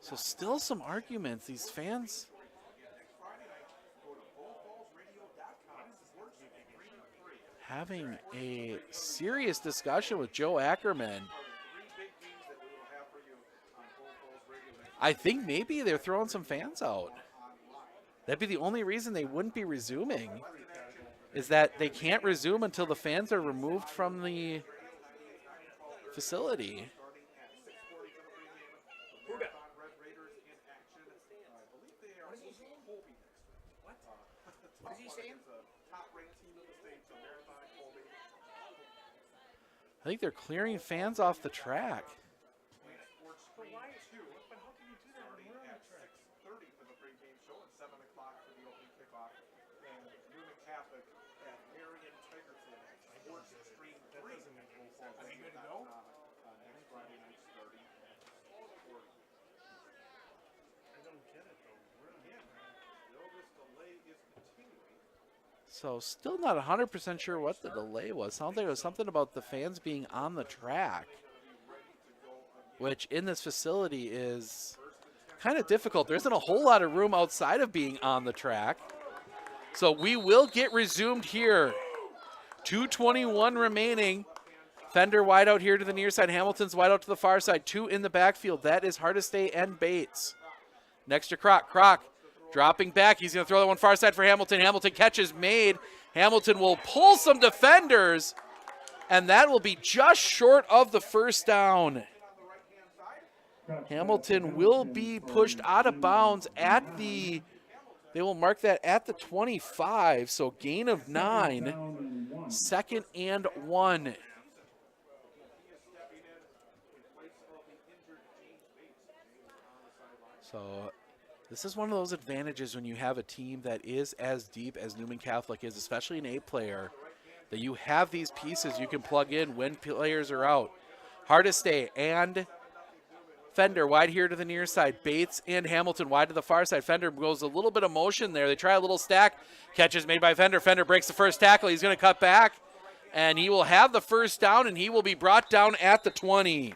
So still some arguments. These fans... having a serious discussion with Joe Ackerman. I think maybe they're throwing some fans out. That'd be the only reason they wouldn't be resuming, is that they can't resume until the fans are removed from the facility. What is he saying? I think they're clearing fans off the track. But why? But how can you do that when we're on the track? 6:30 for the pregame show and 7 o'clock for the opening kickoff. And Newman Catholic at Marion Tigerton Sports Stream 3. Are they good to go? Next Friday night starting at 4:40. I don't get it though. Again, still this delay is continuing. So still not 100% sure what the delay was. Sounds like it was something about the fans being on the track, which in this facility is kind of difficult. There isn't a whole lot of room outside of being on the track. So we will get resumed here. 2:21 remaining. Fender wide out here to the near side. Hamilton's wide out to the far side. 2 in the backfield. That is Hardestay and Bates. Next to Kroc. Kroc dropping back. He's going to throw that one far side for Hamilton. Hamilton catches made. Hamilton will pull some defenders, and that will be just short of the first down. Hamilton will be pushed out of bounds at the, they will mark that at the 25, so gain of 9, 2nd and 1. So this is one of those advantages when you have a team that is as deep as Newman Catholic is, especially an 8-player, that you have these pieces you can plug in when players are out. Hardestay and Fender wide here to the near side. Bates and Hamilton wide to the far side. Fender goes a little bit of motion there. They try a little stack. Catches made by Fender. Fender breaks the first tackle. He's going to cut back, and he will have the first down, and he will be brought down at the 20.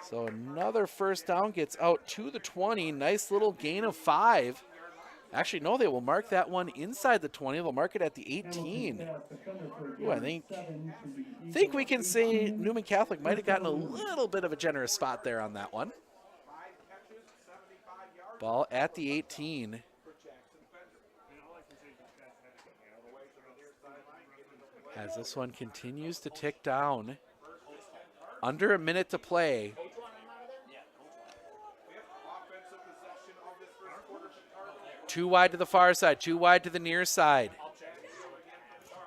So another first down, gets out to the 20. Nice little gain of 5. Actually, no, they will mark that one inside the 20. They'll mark it at the 18. Ooh, I think we can say Newman Catholic might have gotten a little bit of a generous spot there on that one. Ball at the 18. As this one continues to tick down. Under a minute to play. Too wide to the far side, too wide to the near side.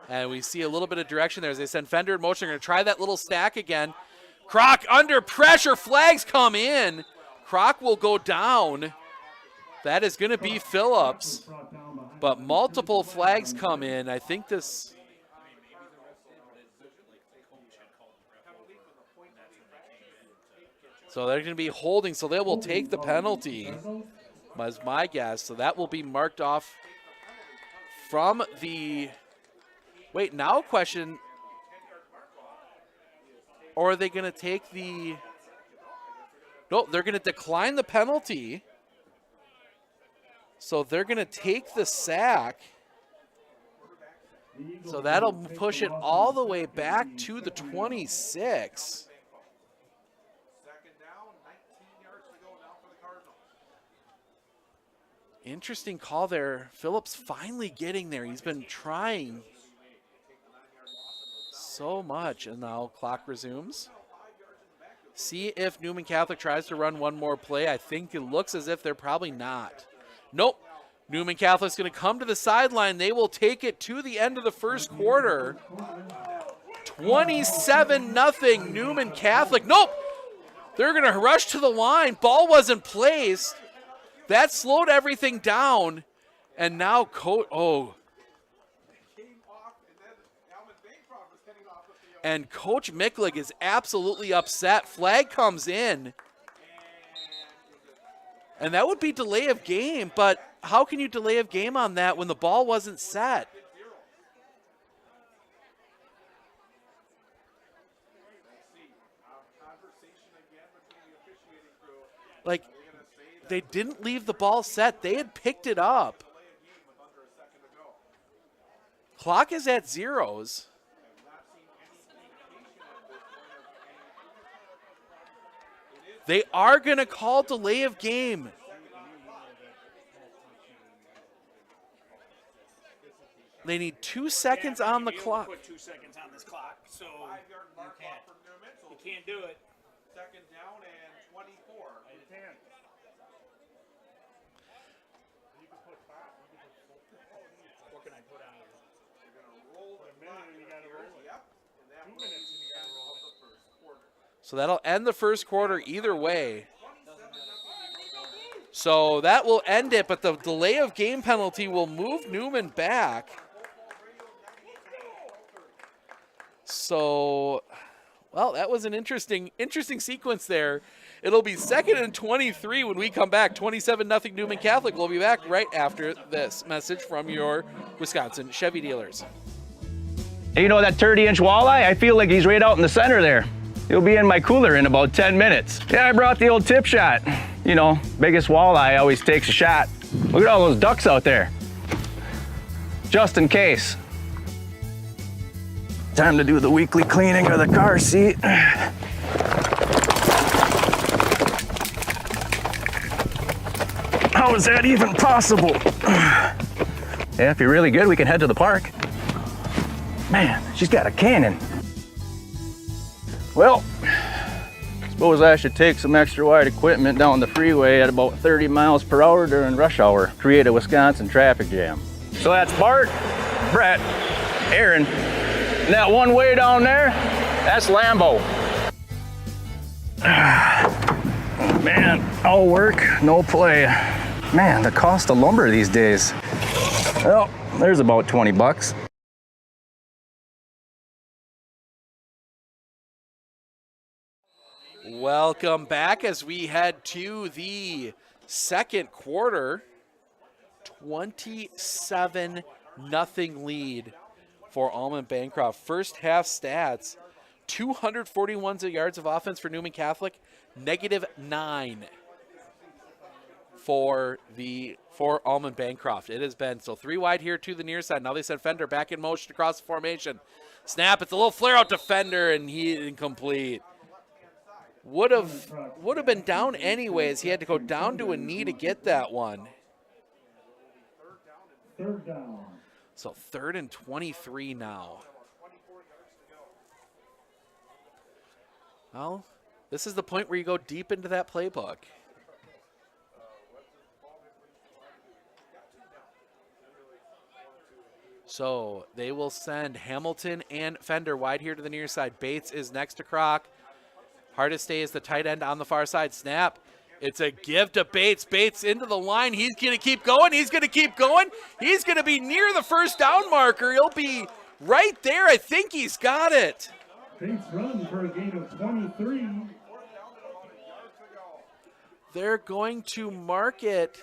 And we see a little bit of direction there as they send Fender in motion. They're going to try that little stack again. Kroc under pressure. Flags come in. Kroc will go down. That is going to be Phillips. But multiple flags come in. I think this... So they're going to be holding, so they will take the penalty, was my guess. So that will be marked off from the... Wait, now question, or are they going to take the... No, they're going to decline the penalty. So they're going to take the sack. So that'll push it all the way back to the 26. Interesting call there. Phillips finally getting there. He's been trying so much, and now clock resumes. See if Newman Catholic tries to run one more play. I think it looks as if they're probably not. Nope. Newman Catholic's going to come to the sideline. They will take it to the end of the first quarter. 27-0 Newman Catholic. Nope. They're going to rush to the line. Ball wasn't placed. That slowed everything down. And now and Coach Miklig is absolutely upset. Flag comes in. And that would be delay of game, but how can you delay of game on that when the ball wasn't set? Like, they didn't leave the ball set. They had picked it up. Clock is at zeros. They are going to call delay of game. They need 2 seconds on the clock. Put 2 seconds on this clock, so you can't do it. Second down and 24. You can. What can I put on it? You're going to roll A minute and you got to roll it. Yep. And that 2 minutes and you got to roll it. the first quarter. So that'll end the first quarter either way. So that will end it, but the delay of game penalty will move Newman back. So, well, that was an interesting sequence there. It'll be 2nd and 23 when we come back. 27-0 Newman Catholic. We'll be back right after this message from your Wisconsin Chevy dealers. Hey, you know that 30-inch walleye? I feel like he's right out in the center there. He'll be in my cooler in about 10 minutes. Yeah, I brought the old tip shot. You know, biggest walleye always takes a shot. Look at all those ducks out there. Just in case. Time to do the weekly cleaning of the car seat. How is that even possible? Yeah, if you're really good, we can head to the park. Man, she's got a cannon. Well, suppose I should take some extra wide equipment down the freeway at about 30 miles per hour during rush hour, create a Wisconsin traffic jam. So that's Bart, Brett, Aaron, and that one way down there, that's Lambo. Man, all work, no play. Man, the cost of lumber these days. Well, there's about 20 bucks. Welcome back as we head to the second quarter. 27-0 lead for Almond-Bancroft. First half stats, 241 yards of offense for Newman Catholic, -9 for Almond-Bancroft. It has been so 3 wide here to the near side. Now they send Fender back in motion across the formation. Snap, it's a little flare out to Fender, and he incomplete. Would have been down anyways. He had to go down to a knee to get that one. Third down. So 3rd and 23 now. Well, this is the point where you go deep into that playbook. So they will send Hamilton and Fender wide here to the near side. Bates is next to Kroc. Hardest day is the tight end on the far side. Snap. It's a give to Bates. Bates into the line. He's going to keep going. He's going to keep going. He's going to be near the first down marker. He'll be right there. I think he's got it. Bates run for a gain of 23. They're going to mark it.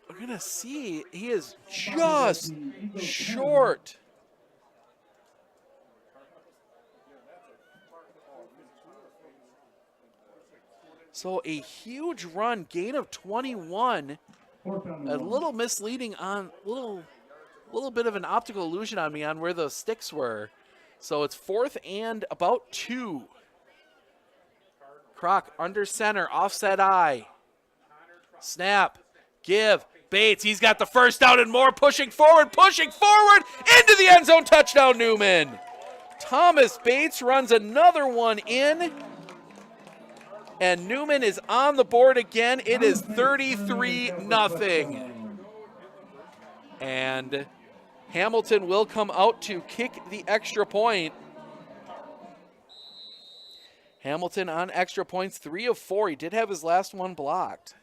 We're going to see. He is just short. So a huge run, gain of 21. A little misleading on, little bit of an optical illusion on me on where those sticks were. So it's 4th and about 2. Kroc under center, offset eye. Snap. Give. Bates, he's got the first down and more, pushing forward, into the end zone, touchdown Newman. Thomas Bates runs another one in, and Newman is on the board again. It is 33-0. And Hamilton will come out to kick the extra point. Hamilton on extra points, 3 of 4. He did have his last one blocked.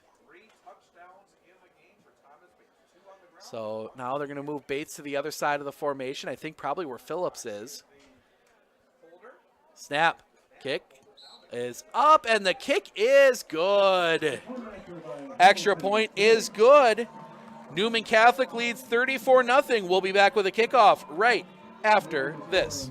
So now they're going to move Bates to the other side of the formation. I think probably where Phillips is. Snap. Kick is up, and the kick is good. Extra point is good. Newman Catholic leads 34-0. We'll be back with a kickoff right after this.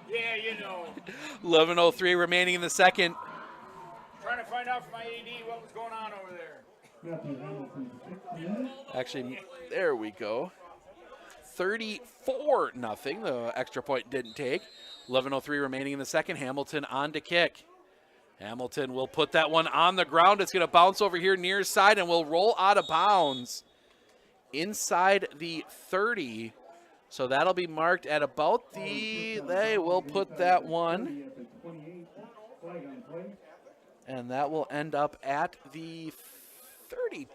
Yeah, you know. 11:03 remaining in the second. Trying to find out from my AD what was going on over there. Actually, there we go. 34-0. The extra point didn't take. 11:03 remaining in the second. Hamilton on to kick. Hamilton will put that one on the ground. It's going to bounce over here near side and will roll out of bounds inside the 30. So that'll be marked at about the, they will put that one. And that will end up at the 30.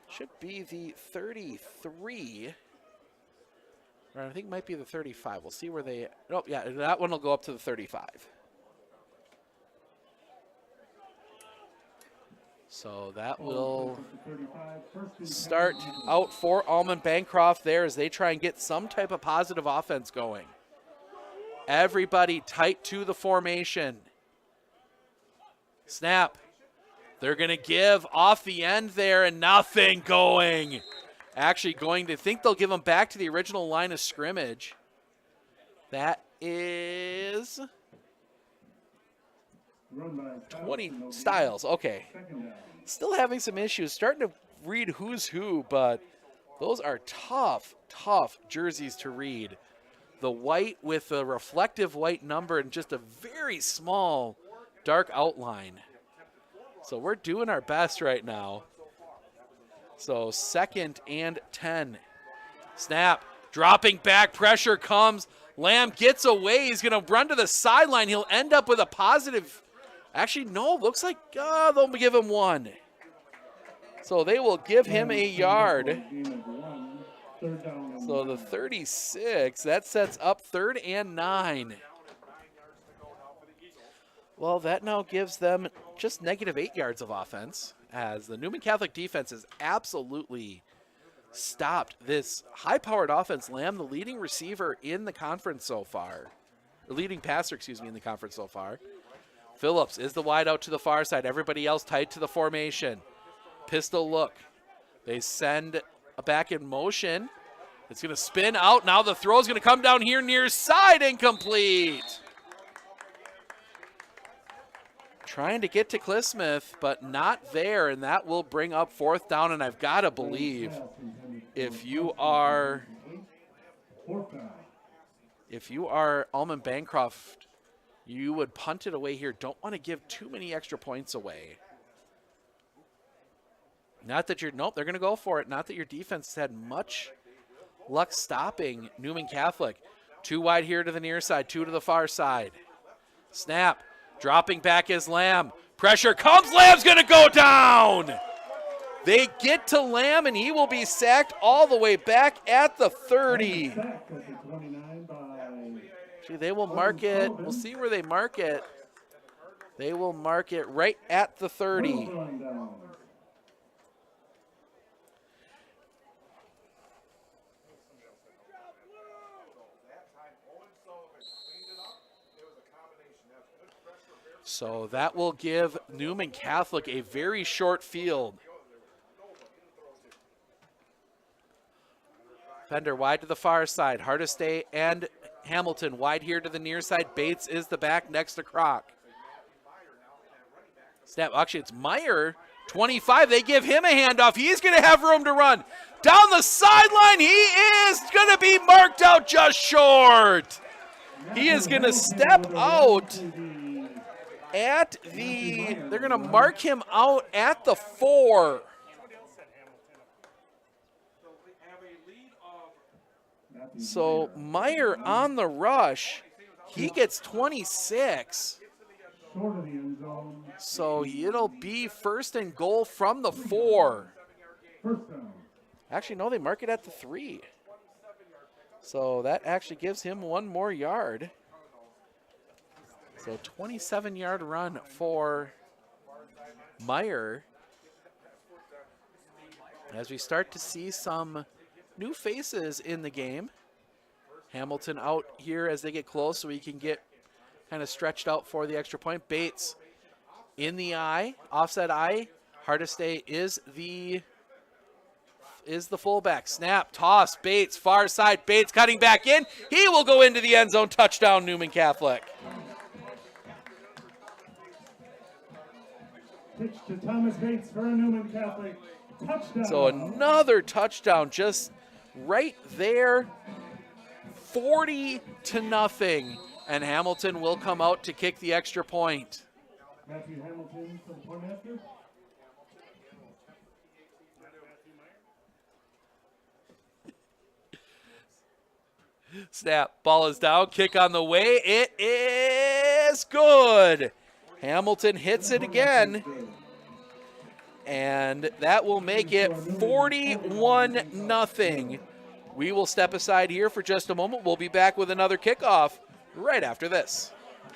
Should be the 33. Or I think it might be the 35. We'll see where they, oh yeah, that one will go up to the 35. So that will start out for Almond-Bancroft there as they try and get some type of positive offense going. Everybody tight to the formation. Snap. They're going to give off the end there and nothing going. Actually going to think they'll give them back to the original line of scrimmage. That is 20 Styles. Okay. Still having some issues. Starting to read who's who, but those are tough, tough jerseys to read. The white with a reflective white number and just a very small dark outline. So we're doing our best right now. So 2nd and 10. Snap. Dropping back. Pressure comes. Lamb gets away. He's going to run to the sideline. He'll end up with a positive. Actually, no. Looks like they'll give him 1. So they will give him a yard. So the 36. That sets up 3rd and 9. Well, that now gives them just -8 yards of offense, as the Newman Catholic defense has absolutely stopped this high-powered offense. Lamb, the leading receiver in the conference so far, or leading passer, excuse me, in the conference so far. Phillips is the wide out to the far side. Everybody else tight to the formation. Pistol look. They send back in motion. It's going to spin out. Now the throw is going to come down here near side, incomplete. Trying to get to Cliff Smith, but not there, and that will bring up 4th down, and I've got to believe if you are Almond-Bancroft, you would punt it away here. Don't want to give too many extra points away. Not that nope, they're going to go for it. Not that your defense has had much luck stopping Newman Catholic. 2 wide here to the near side, 2 to the far side. Snap. Dropping back is Lamb. Pressure comes. Lamb's going to go down. They get to Lamb, and he will be sacked all the way back at the 30. Gee, they will mark it. We'll see where they mark it. They will mark it right at the 30. So that will give Newman Catholic a very short field. Fender wide to the far side. Hardestay and Hamilton wide here to the near side. Bates is the back next to Kroc. Snap, actually it's Meyer, 25. They give him a handoff. He's going to have room to run. Down the sideline, he is going to be marked out just short. He is going to step out at the, they're going to mark him out at the 4. So Meyer on the rush, he gets 26. Short of the end zone. So it'll be first and goal from the 4. First down. Actually, no, they mark it at the 3. So that actually gives him 1 more yard. So 27-yard run for Meyer. As we start to see some new faces in the game. Hamilton out here as they get close so he can get kind of stretched out for the extra point. Bates in the eye, offset eye. Hardestay is the fullback. Snap, toss, Bates, far side. Bates cutting back in. He will go into the end zone. Touchdown, Newman Catholic. Pitch to Thomas Bates for a Newman Catholic. Touchdown. So another touchdown just right there. 40-0. And Hamilton will come out to kick the extra point. Matthew Hamilton for the point after. Snap, ball is down, kick on the way. It is good. Hamilton hits it again. And that will make it 41-0. We will step aside here for just a moment. We'll be back with another kickoff right after this.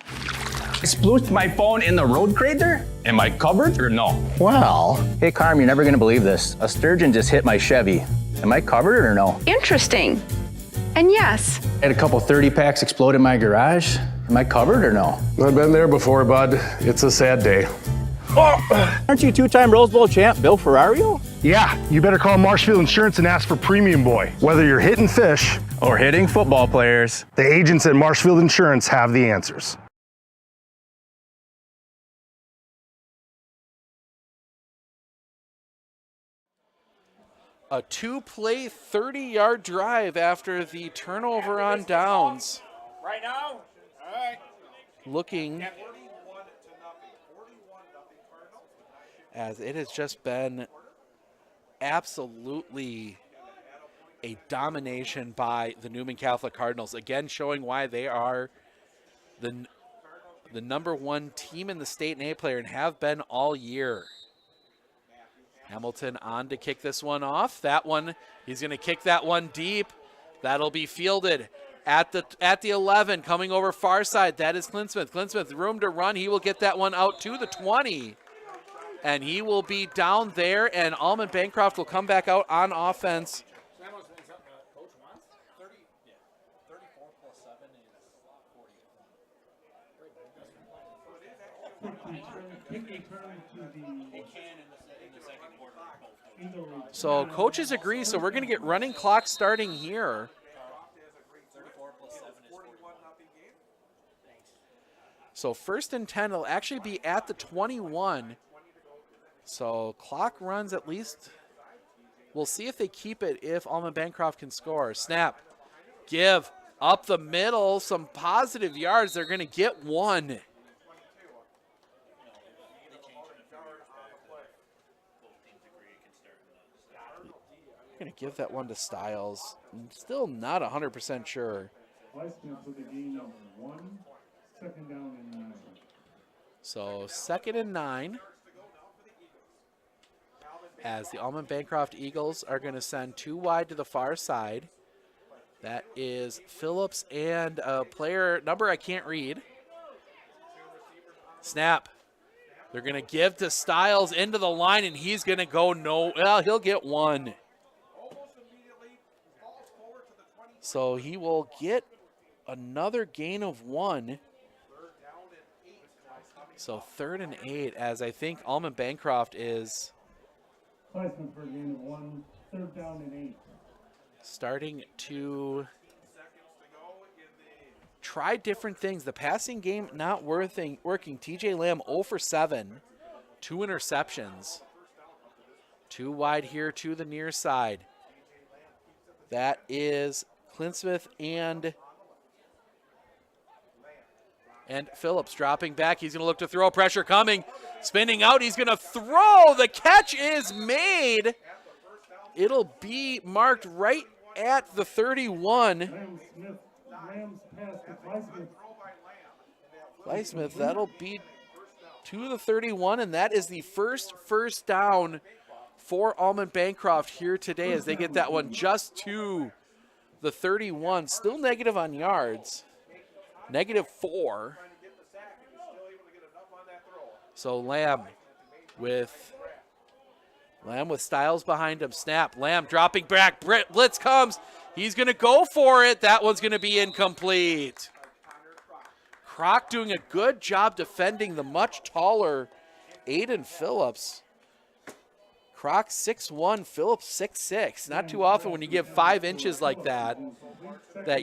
I splooshed my phone in the road crater? Am I covered or no? Well, Hey Carm, you're never gonna believe this. A sturgeon just hit my Chevy. Am I covered or no? interesting. And yes, I had a couple 30 packs explode in my garage. Am I covered or no? I've been there before, bud. It's a sad day. Aren't you 2-time Rose Bowl champ Bill Ferrario? Yeah, you better call Marshfield Insurance and ask for Premium Boy. Whether you're hitting fish Or hitting football players. the agents at Marshfield Insurance have the answers. A 2-play, 30-yard drive after the turnover on downs. Right now? All right. Looking as it has just been absolutely a domination by the Newman Catholic Cardinals. Again, showing why they are the #1 team in the state in A player and have been all year. Hamilton on to kick this one off. That one, he's going to kick that one deep. That'll be fielded at the 11, coming over far side. That is Clinsmith. Clinsmith, room to run. He will get that one out to the 20. And he will be down there, and Almond-Bancroft will come back out on offense. So coaches agree, so we're going to get running clock starting here. So 1st and 10 will actually be at the 21. So clock runs at least. We'll see if they keep it if Almond-Bancroft can score. Snap, give, up the middle, some positive yards. They're going to get 1. Going to give that one to Stiles. I'm still not 100% sure. Weissman for the gain of 1. 2nd down and 9. So 2nd and 9. As the Almond-Bancroft Eagles are going to send 2 wide to the far side. That is Phillips and a player number I can't read. Snap. They're going to give to Stiles into the line, and he's going to go well, he'll get 1. So he will get another gain of 1. So 3rd and 8, as I think Almond-Bancroft is Kleisman for a gain of 1, 3rd down and 8. starting to try different things. The passing game not working. TJ Lamb 0 for 7, 2 interceptions. 2 wide here to the near side. That is Clinsmith and Phillips dropping back. He's going to look to throw. Pressure coming. Spinning out. He's going to throw. The catch is made. It'll be marked right at the 31. Lamb's pass to Kleismith, that'll be to the 31, and that is the first down for Almond-Bancroft here today as they get that one just to the 31. Still negative on yards, -4. So Lamb with Styles behind him. Snap, Lamb dropping back, blitz comes. He's going to go for it. That one's going to be incomplete. Kroc doing a good job defending the much taller Aiden Phillips. Kroc 6'1", Phillips 6'6". Not too often when you give 5 inches like that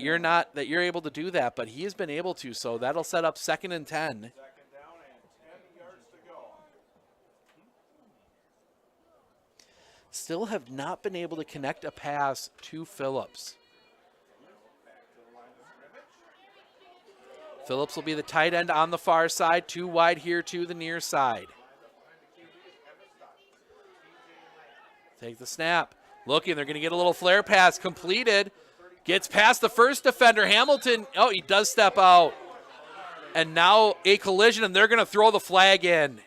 you're able to do that, but he has been able to. So that'll set up 2nd and 10. Still have not been able to connect a pass to Phillips. Phillips will be the tight end on the far side, 2 wide here to the near side. Take the snap. Looking, they're going to get a little flare pass completed. Gets past the first defender. Hamilton, oh, he does step out. And now a collision, and they're going to throw the flag in.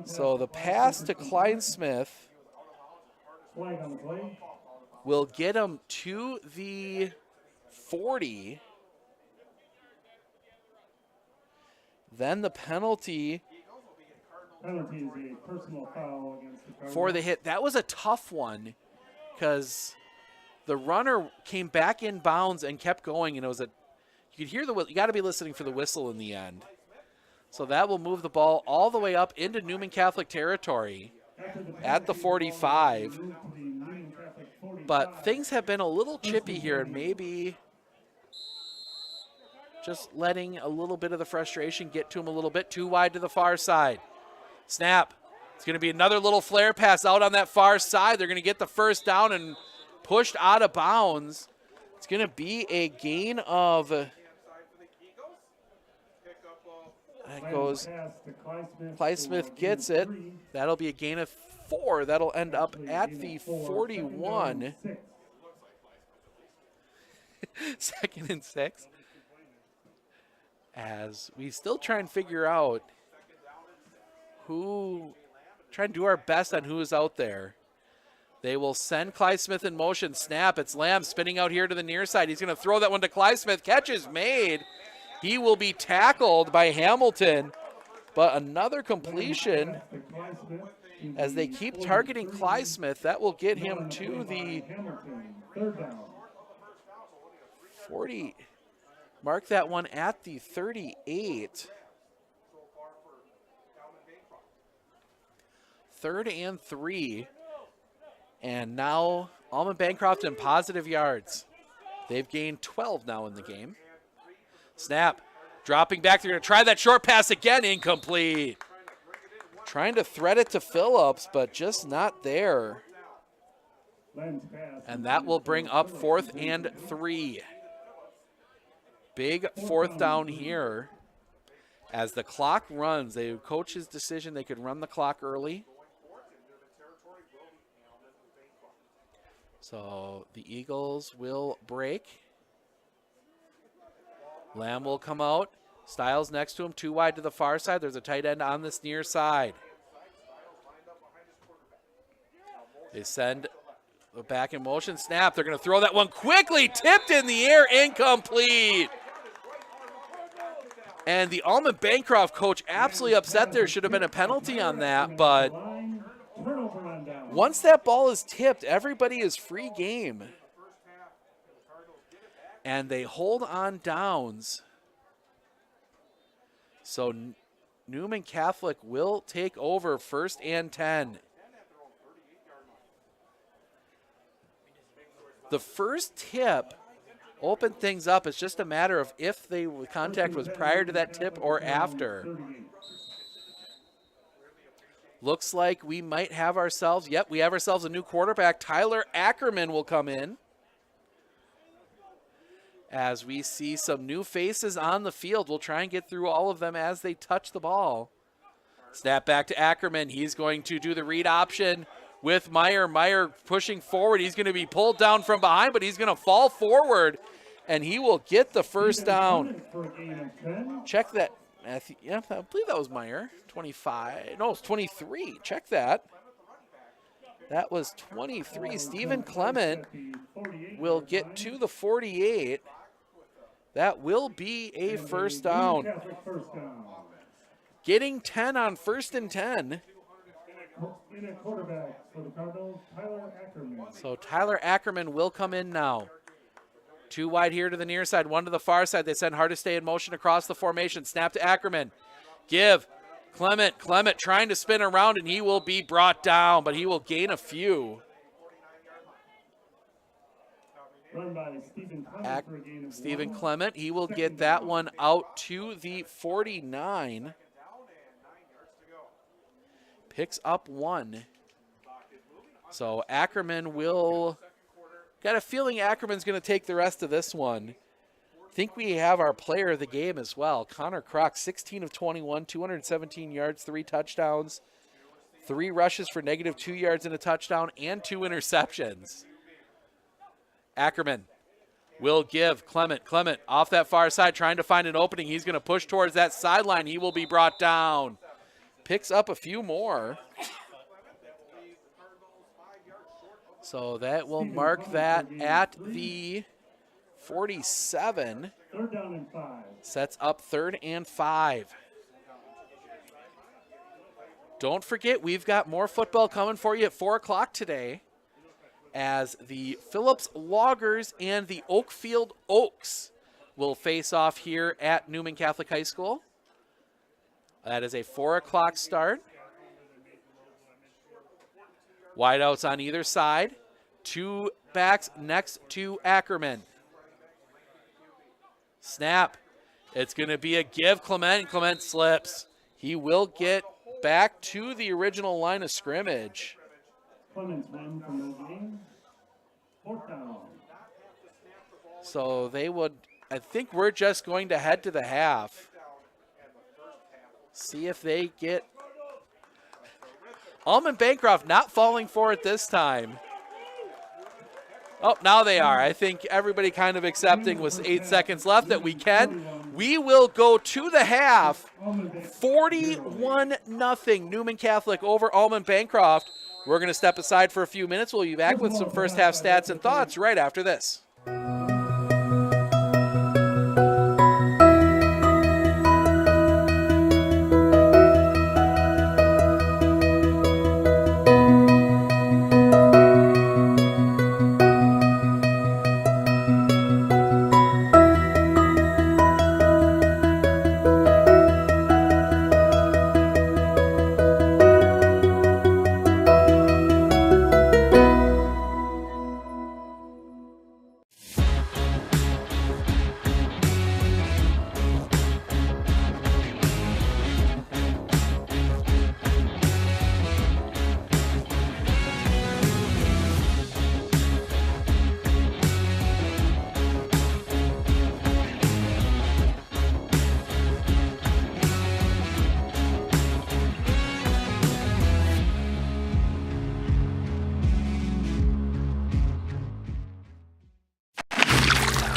So the pass to Klein-Smith will get him to the 40. Then the penalty is a personal foul against the Cardinals. for the hit. That was a tough one because the runner came back in bounds and kept going, and it was you could hear you got to be listening for the whistle in the end. So that will move the ball all the way up into Newman Catholic territory at the 45. But things have been a little chippy here, and maybe just letting a little bit of the frustration get to him a little bit. 2 wide to the far side. Snap. It's going to be another little flare pass out on that far side. They're going to get the first down and pushed out of bounds. It's going to be a gain of... That goes, Kleismith gets it. That'll be a gain of 4. That'll end up at the 41. 2nd and 6. As we still try and figure out try and do our best on who is out there. They will send Kleismith in motion. Snap, it's Lamb spinning out here to the near side. He's going to throw that one to Kleismith. Catch is made. He will be tackled by Hamilton, but another completion as they keep targeting Kleismith. That will get him to the 40. Mark that one at the 38. 3rd and 3. And now Almond-Bancroft in positive yards. They've gained 12 now in the game. Snap, dropping back. They're going to try that short pass again. Incomplete. Trying to thread it to Phillips, but just not there. And that will bring up 4th and 3. Big 4th down here. As the clock runs, the coach's decision, they could run the clock early. So the Eagles will break. Lamb will come out. Styles next to him, 2 wide to the far side. There's a tight end on this near side. They send back in motion. Snap. They're going to throw that one quickly. Tipped in the air. Incomplete. And the Almond-Bancroft coach absolutely upset. There should have been a penalty on that, but once that ball is tipped, everybody is free game. and they hold on downs. So Newman Catholic will take over 1st and 10. The first tip opened things up. It's just a matter of if the contact was prior to that tip or after. Looks like we might have ourselves, yep, we have ourselves a new quarterback. Tyler Ackerman will come in. As we see some new faces on the field, we'll try and get through all of them as they touch the ball. Snap back to Ackerman. He's going to do the read option with Meyer. Meyer pushing forward. He's going to be pulled down from behind, but he's going to fall forward, and he will get the first down. Check that. Yeah, I believe that was Meyer. 25. No, it's 23. Check that. That was 23. Stephen Clement will get to the 48. That will be a first down. Getting 10 on 1st and 10. So Tyler Ackerman will come in now. 2 wide here to the near side, 1 to the far side. They send Hardestay in motion across the formation. Snap to Ackerman. Give. Clement trying to spin around, and he will be brought down, but he will gain a few. Stephen Clement, he will get that one out to the 49. Picks up 1. So Ackerman will, got a feeling Ackerman's going to take the rest of this one. I think we have our player of the game as well. Connor Croc, 16 of 21, 217 yards, 3 touchdowns, 3 rushes for -2 yards and a touchdown, and 2 interceptions. Ackerman will give Clement off that far side, trying to find an opening. He's going to push towards that sideline. He will be brought down. Picks up a few more. So that will mark that at the 47. 3rd down and 5. Sets up 3rd and 5. Don't forget, we've got more football coming for you at 4 o'clock today, as the Phillips Loggers and the Oakfield Oaks will face off here at Newman Catholic High School. That is a 4 o'clock start. Wideouts on either side. 2 backs next to Ackerman. Snap. It's going to be a give Clement. Clement slips. He will get back to the original line of scrimmage. Clements win from the game. 4th down. So they would, I think we're just going to head to the half. See if they get Almond-Bancroft not falling for it this time. Oh, now they are. I think everybody kind of accepting with 8 seconds left that we can. We will go to the half. 41-0 Newman Catholic over Almond-Bancroft. We're going to step aside for a few minutes. We'll be back with some first half stats and thoughts right after this.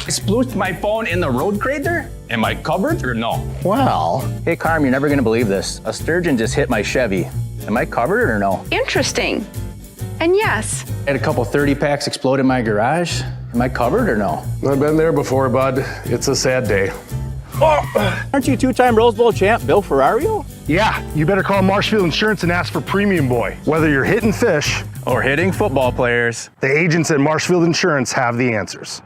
Splooshed my phone in the road crater? Am I covered or no? Well, Hey Carm, you're never gonna believe this. A sturgeon just hit my Chevy. Am I covered or no? Interesting. And yes. I had a couple 30 packs explode in my garage. Am I covered or no? I've been there before, bud. It's a sad day. Aren't you 2-time Rose Bowl champ Bill Ferrario? Yeah, you better call Marshfield Insurance and ask for Premium Boy. Whether you're hitting fish Or hitting football players. the agents at Marshfield Insurance have the answers.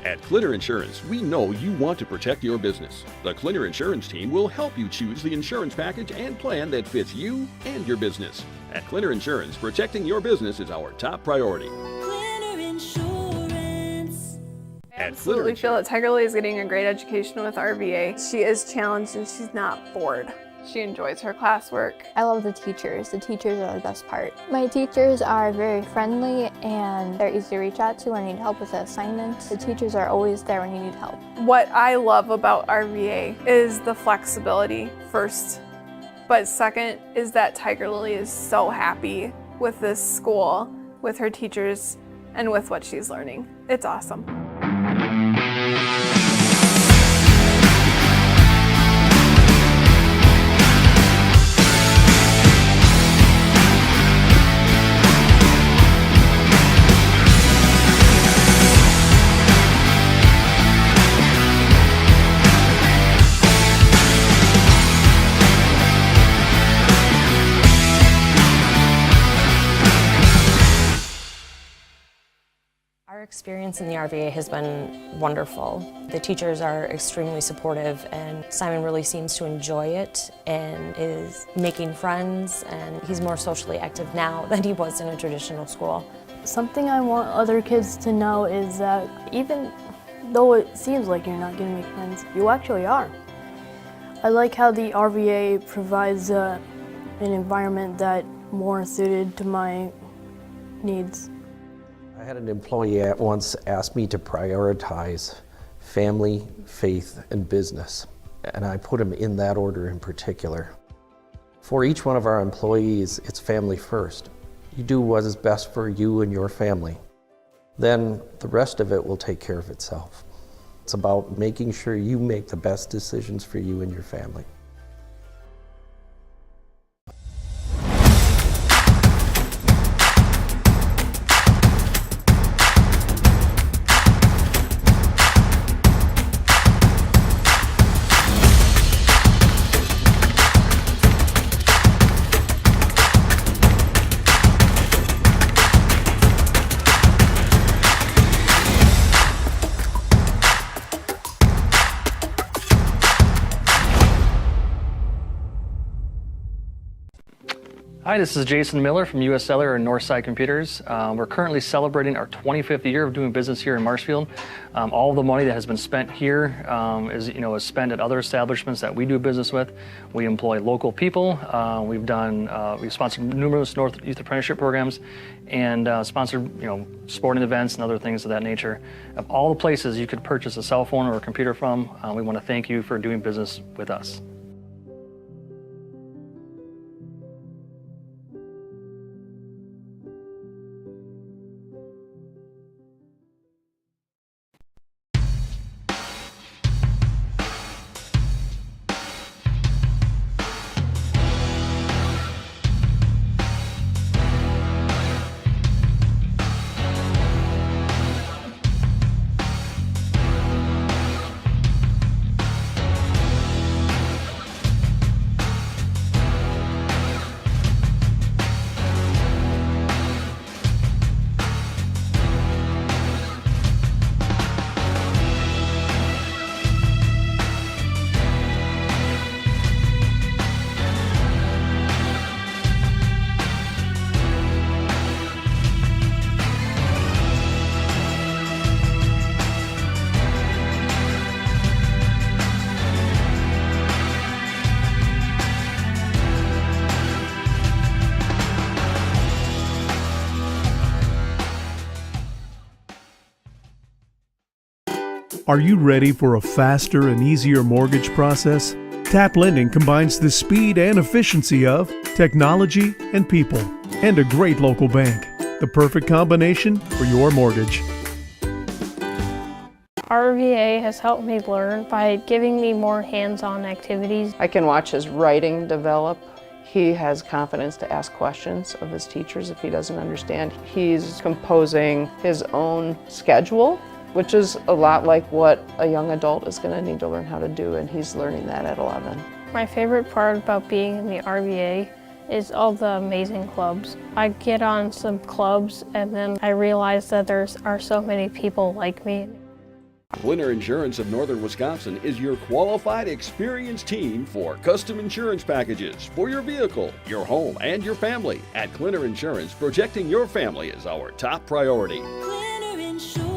At Clinner Insurance, we know you want to protect your business. The Clinner Insurance team will help you choose the insurance package and plan that fits you and your business. At Clinner Insurance, protecting your business is our top priority. Clinner Insurance. I absolutely feel that Tiger Lily is getting a great education with RVA. She is challenged and she's not bored. She enjoys her classwork. I love the teachers. The teachers are the best part. My teachers are very friendly and they're easy to reach out to when I need help with the assignments. The teachers are always there when you need help. What I love about RVA is the flexibility first, but second is that Tiger Lily is so happy with this school, with her teachers, and with what she's learning. It's awesome. Our experience in the RVA has been wonderful. The teachers are extremely supportive and Simon really seems to enjoy it and is making friends, and he's more socially active now than he was in a traditional school. Something I want other kids to know is that even though it seems like you're not going to make friends, you actually are. I like how the RVA provides an environment that more suited to my needs. I had an employee at once ask me to prioritize family, faith, and business, and I put them in that order in particular. For each one of our employees, it's family first. You do what is best for you and your family. Then the rest of it will take care of itself. It's about making sure you make the best decisions for you and your family. Hi, this is Jason Miller from US Cellular and Northside Computers. We're currently celebrating our 25th year of doing business here in Marshfield. All the money that has been spent here is spent at other establishments that we do business with. We employ local people. We've sponsored numerous North Youth Apprenticeship programs and sponsored sporting events and other things of that nature. Of all the places you could purchase a cell phone or a computer from, we want to thank you for doing business with us. Are you ready for a faster and easier mortgage process? Tap Lending combines the speed and efficiency of technology and people, and a great local bank. The perfect combination for your mortgage. RVA has helped me learn by giving me more hands-on activities. I can watch his writing develop. He has confidence to ask questions of his teachers if he doesn't understand. He's composing his own schedule, which is a lot like what a young adult is going to need to learn how to do, and he's learning that at 11. My favorite part about being in the RVA is all the amazing clubs. I get on some clubs and then I realize that there are so many people like me. Clinner Insurance of Northern Wisconsin is your qualified, experienced team for custom insurance packages for your vehicle, your home, and your family. At Clinner Insurance, protecting your family is our top priority. Clinner Insurance.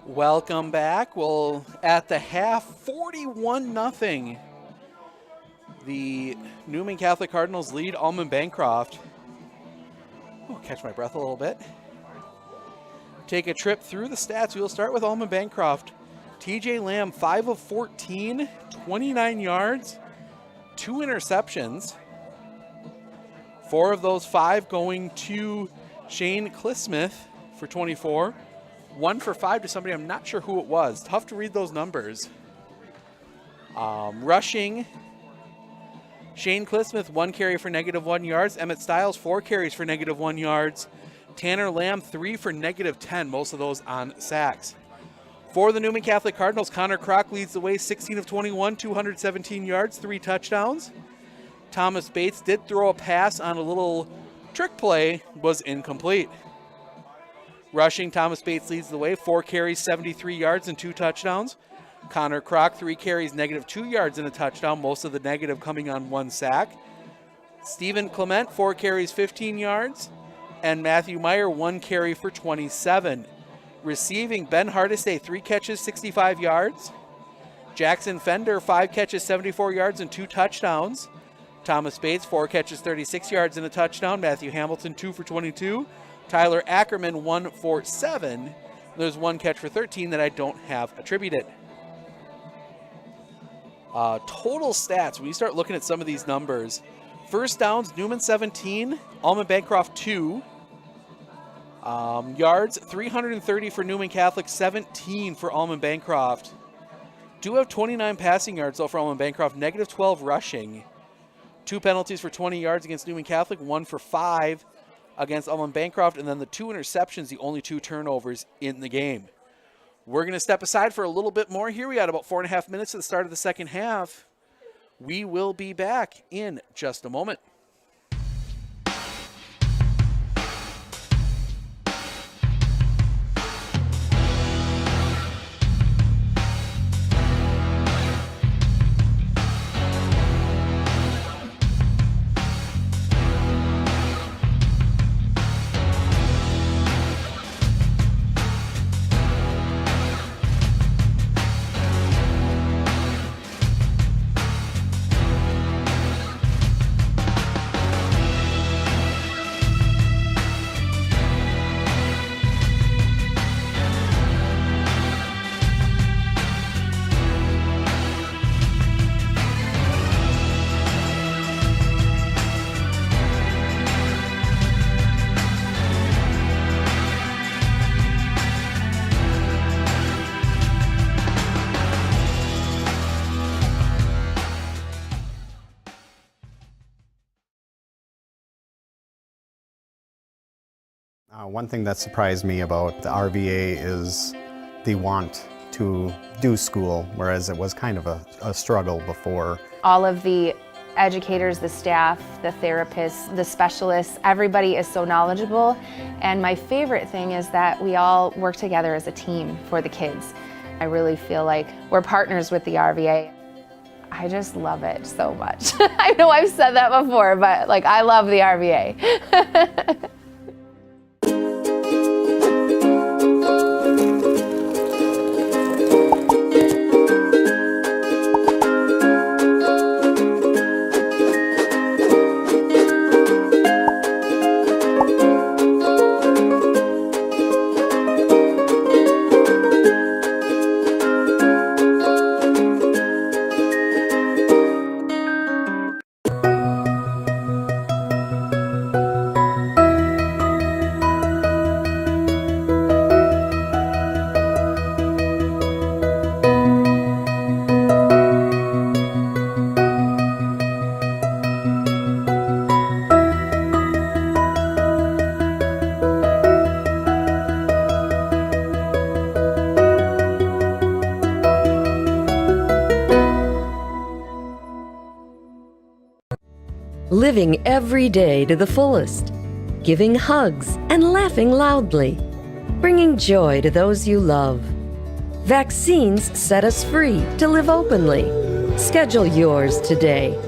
Welcome back. Well, at the half, 41-0. The Newman Catholic Cardinals lead Almond-Bancroft. Catch my breath a little bit. Take a trip through the stats. We'll start with Almond-Bancroft. TJ Lamb, 5 of 14, 29 yards, 2 interceptions. 4 of those 5 going to Shane Clismith for 24. 1 for 5 to somebody I'm not sure who it was. Tough to read those numbers. Rushing, Shane Clismith, 1 carry for -1 yards. Emmett Stiles, 4 carries for -1 yards. Tanner Lamb, 3 for -10, most of those on sacks. For the Newman Catholic Cardinals, Connor Kroc leads the way, 16 of 21, 217 yards, 3 touchdowns. Thomas Bates did throw a pass on a little trick play, was incomplete. Rushing, Thomas Bates leads the way, 4 carries, 73 yards, and 2 touchdowns. Connor Kroc, 3 carries, -2 yards, and a touchdown, most of the negative coming on 1 sack. Stephen Clement, 4 carries, 15 yards. And Matthew Meyer, 1 carry for 27. Receiving, Ben Hardesty, 3 catches, 65 yards. Jackson Fender, 5 catches, 74 yards, and 2 touchdowns. Thomas Bates, 4 catches, 36 yards, and a touchdown. Matthew Hamilton, 2 for 22. Tyler Ackerman, 1 for 7. There's 1 catch for 13 that I don't have attributed. Total stats, when you start looking at some of these numbers. First downs, Newman 17, Almond-Bancroft 2. Yards, 330 for Newman Catholic, 17 for Almond-Bancroft. Do have 29 passing yards, though, for Almond-Bancroft, -12 rushing. 2 penalties for 20 yards against Newman Catholic, 1 for 5 against Almond-Bancroft, and then the 2 interceptions, the only 2 turnovers in the game. We're going to step aside for a little bit more here. We got about 4.5 minutes to the start of the second half. We will be back in just a moment. One thing that surprised me about the RVA is the want to do school, whereas it was kind of a struggle before. All of the educators, the staff, the therapists, the specialists, everybody is so knowledgeable. And my favorite thing is that we all work together as a team for the kids. I really feel like we're partners with the RVA. I just love it so much. I know I've said that before, but like I love the RVA. living every day to the fullest, giving hugs and laughing loudly, bringing joy to those you love. Vaccines set us free to live openly. Schedule yours today.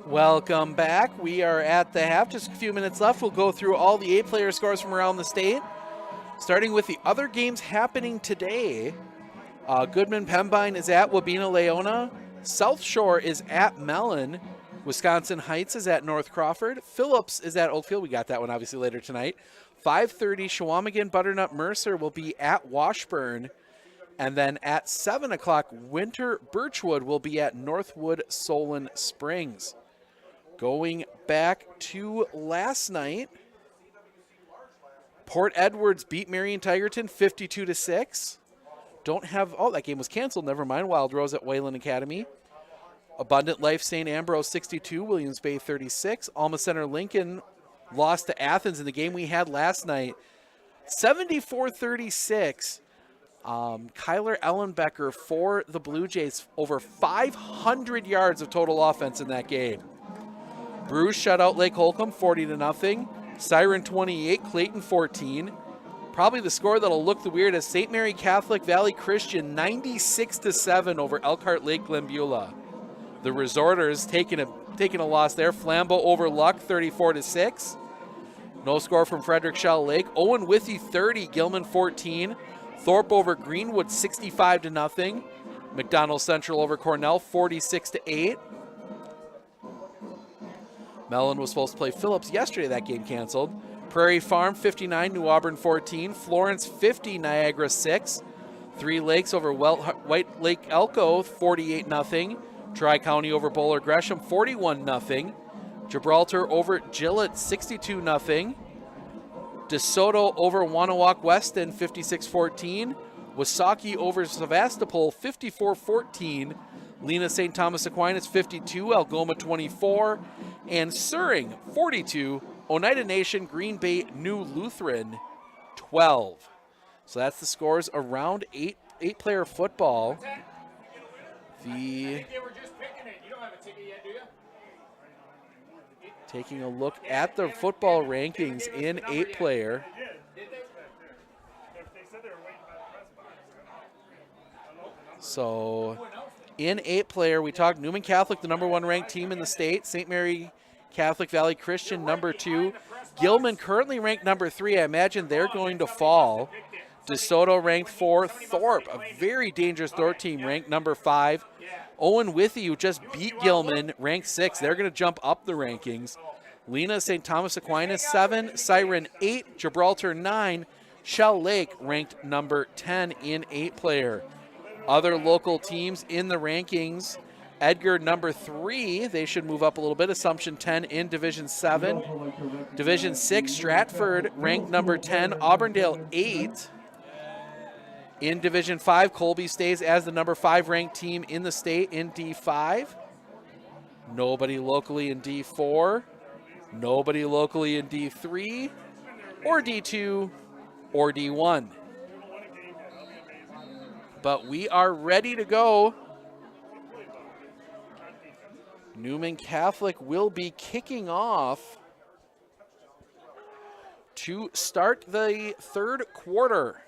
Welcome back. We are at the half. Just a few minutes left. We'll go through all the 8-player scores from around the state, starting with the other games happening today. Goodman-Pembine is at Wabena-Leona. South Shore is at Mellon. Wisconsin Heights is at North Crawford. Phillips is at Oakfield. We got that one obviously later tonight. 5:30, Shawamigan-Butternut-Mercer will be at Washburn. And then at 7 o'clock, Winter-Birchwood will be at Northwood-Solon Springs. Going back to last night, Port Edwards beat Marion Tigerton 52-6. Don't have, oh, that game was canceled. Never mind. Wild Rose at Wayland Academy. Abundant Life St. Ambrose 62, Williams Bay 36. Alma Center Lincoln lost to Athens in the game we had last night, 74-36. Kyler Ellenbecker for the Blue Jays, over 500 yards of total offense in that game. Bruce shut out Lake Holcomb 40-0. Siren 28, Clayton 14. Probably the score that'll look the weirdest, St. Mary Catholic Valley Christian 96-7 over Elkhart Lake Glenbeulah. The Resorters taking a loss there. Flambeau over Luck 34-6. No score from Frederick Shell Lake. Owen Withy 30, Gilman 14. Thorpe over Greenwood 65-0. McDonald Central over Cornell 46-8. Mellon was supposed to play Phillips yesterday. That game canceled. Prairie Farm 59, New Auburn 14. Florence 50, Niagara 6. Three Lakes over White Lake Elko 48-0. Tri-County over Bowler Gresham 41-0. Gibraltar over Gillett 62-0. DeSoto over Wanawak Weston 56-14. Wasaki over Sevastopol 54-14. Lena St. Thomas Aquinas 52, Algoma 24, and Suring 42. Oneida Nation, Green Bay, New Lutheran 12. So that's the scores around eight-player football. Taking a look at the football rankings in 8-player. So in 8-player, we talked Newman Catholic, the #1 ranked team in the state. St. Mary Catholic Valley Christian, #2. Gilman currently ranked #3. I imagine they're going to fall. DeSoto ranked 4. Thorpe, a very dangerous Thorpe team, ranked number 5. Owen Withy, who just beat Gilman, ranked 6. They're going to jump up the rankings. Lena St. Thomas Aquinas 7. Siren 8. Gibraltar 9. Shell Lake ranked number 10 in 8-player. Other local teams in the rankings. Edgar number 3. They should move up a little bit. Assumption 10 in Division 7. Division 6, Stratford ranked number 10. Auburndale 8. In Division 5, Colby stays as the number 5 ranked team in the state in D5. Nobody locally in D4. Nobody locally in D3 or D2 or D1. But we are ready to go. Newman Catholic will be kicking off to start the third quarter.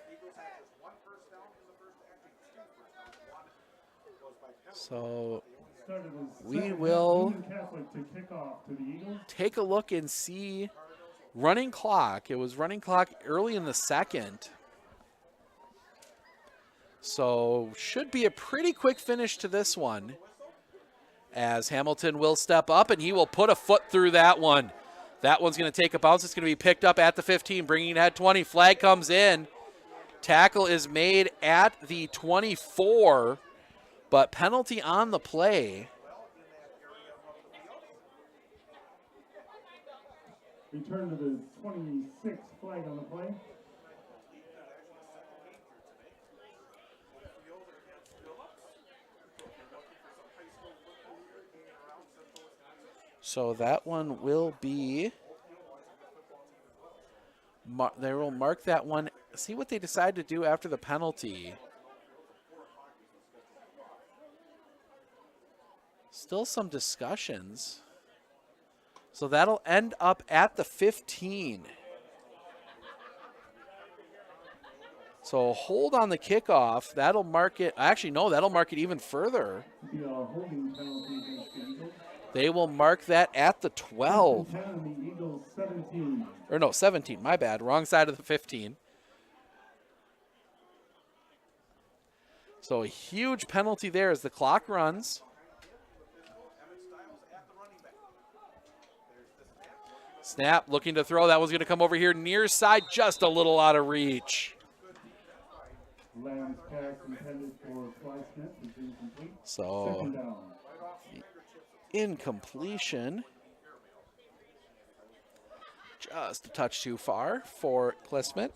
So we will take a look and see running clock. It was running clock early in the second. So should be a pretty quick finish to this one, as Hamilton will step up and he will put a foot through that one. That one's going to take a bounce. It's going to be picked up at the 15, bringing it at 20. Flag comes in. Tackle is made at the 24, but penalty on the play. Return to the 26th flag on the play. So that one will be, they will mark that one. See what they decide to do after the penalty. Still some discussions. So that'll end up at the 15. So hold on the kickoff. That'll mark it. Actually, no, that'll mark it even further. They will mark that at the 12. Or no, 17. My bad. Wrong side of the 15. So a huge penalty there as the clock runs. Snap, looking to throw. That one's going to come over here near side, just a little out of reach. So, incompletion. Just a touch too far for Klissman.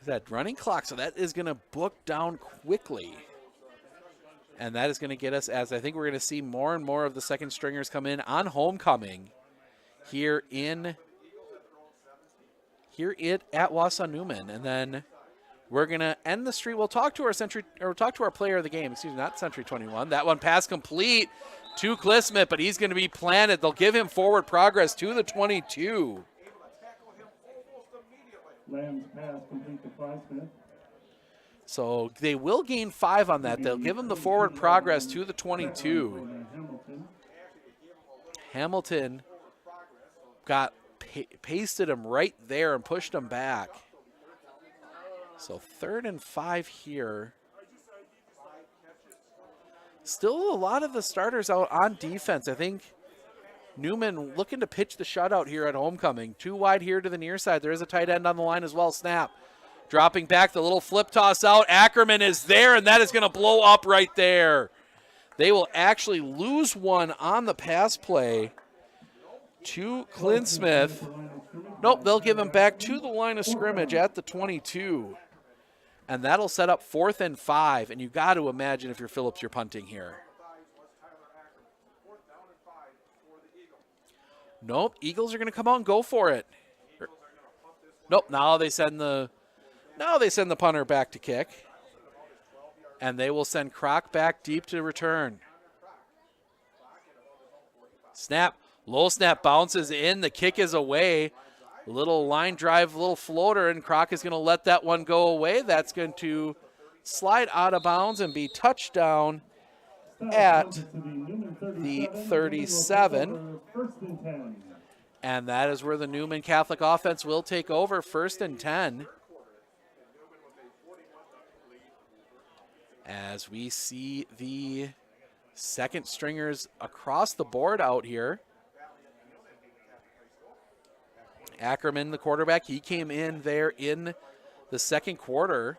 That running clock, so that is going to book down quickly. And that is going to get us, as I think we're going to see more and more of the second stringers come in on homecoming here at Wausau Newman. And then we're going to end the street. We'll talk to our player of the game. Excuse me, not Century 21. That one pass complete to Klissman, but he's going to be planted. They'll give him forward progress to the 22. Lamb's pass complete to Klissman. So they will gain 5 on that. They'll give him the forward progress to the 22. Hamilton got pasted him right there and pushed him back. So 3rd and 5 here. Still a lot of the starters out on defense. I think Newman looking to pitch the shutout here at homecoming. 2 wide here to the near side. There is a tight end on the line as well. Snap. Dropping back, the little flip toss out. Ackerman is there, and that is going to blow up right there. They will actually lose one on the pass play to Clint Smith. Nope, they'll give him back to the line of scrimmage at the 22. And that'll set up 4th and 5. And you got to imagine if you're Phillips, you're punting here. Nope, Eagles are going to come out and go for it. Nope, now they send the punter back to kick. And they will send Kroc back deep to return. Snap. Low snap bounces in. The kick is away. Little line drive, little floater, and Kroc is going to let that one go away. That's going to slide out of bounds and be touchdown at the 37. And that is where the Newman Catholic offense will take over, 1st and 10. As we see the second stringers across the board out here. Ackerman, the quarterback, he came in there in the second quarter.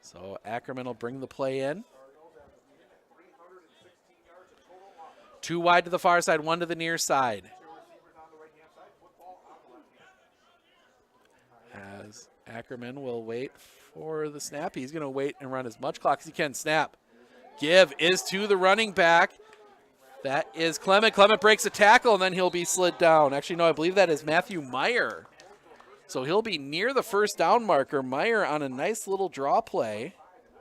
So Ackerman will bring the play in. 2 wide to the far side, 1 to the near side. As Ackerman will wait for the snap. He's going to wait and run as much clock as he can. Snap. Give is to the running back. That is Clement. Clement breaks a tackle, and then he'll be slid down. Actually, no, I believe that is Matthew Meyer. So he'll be near the first down marker. Meyer on a nice little draw play.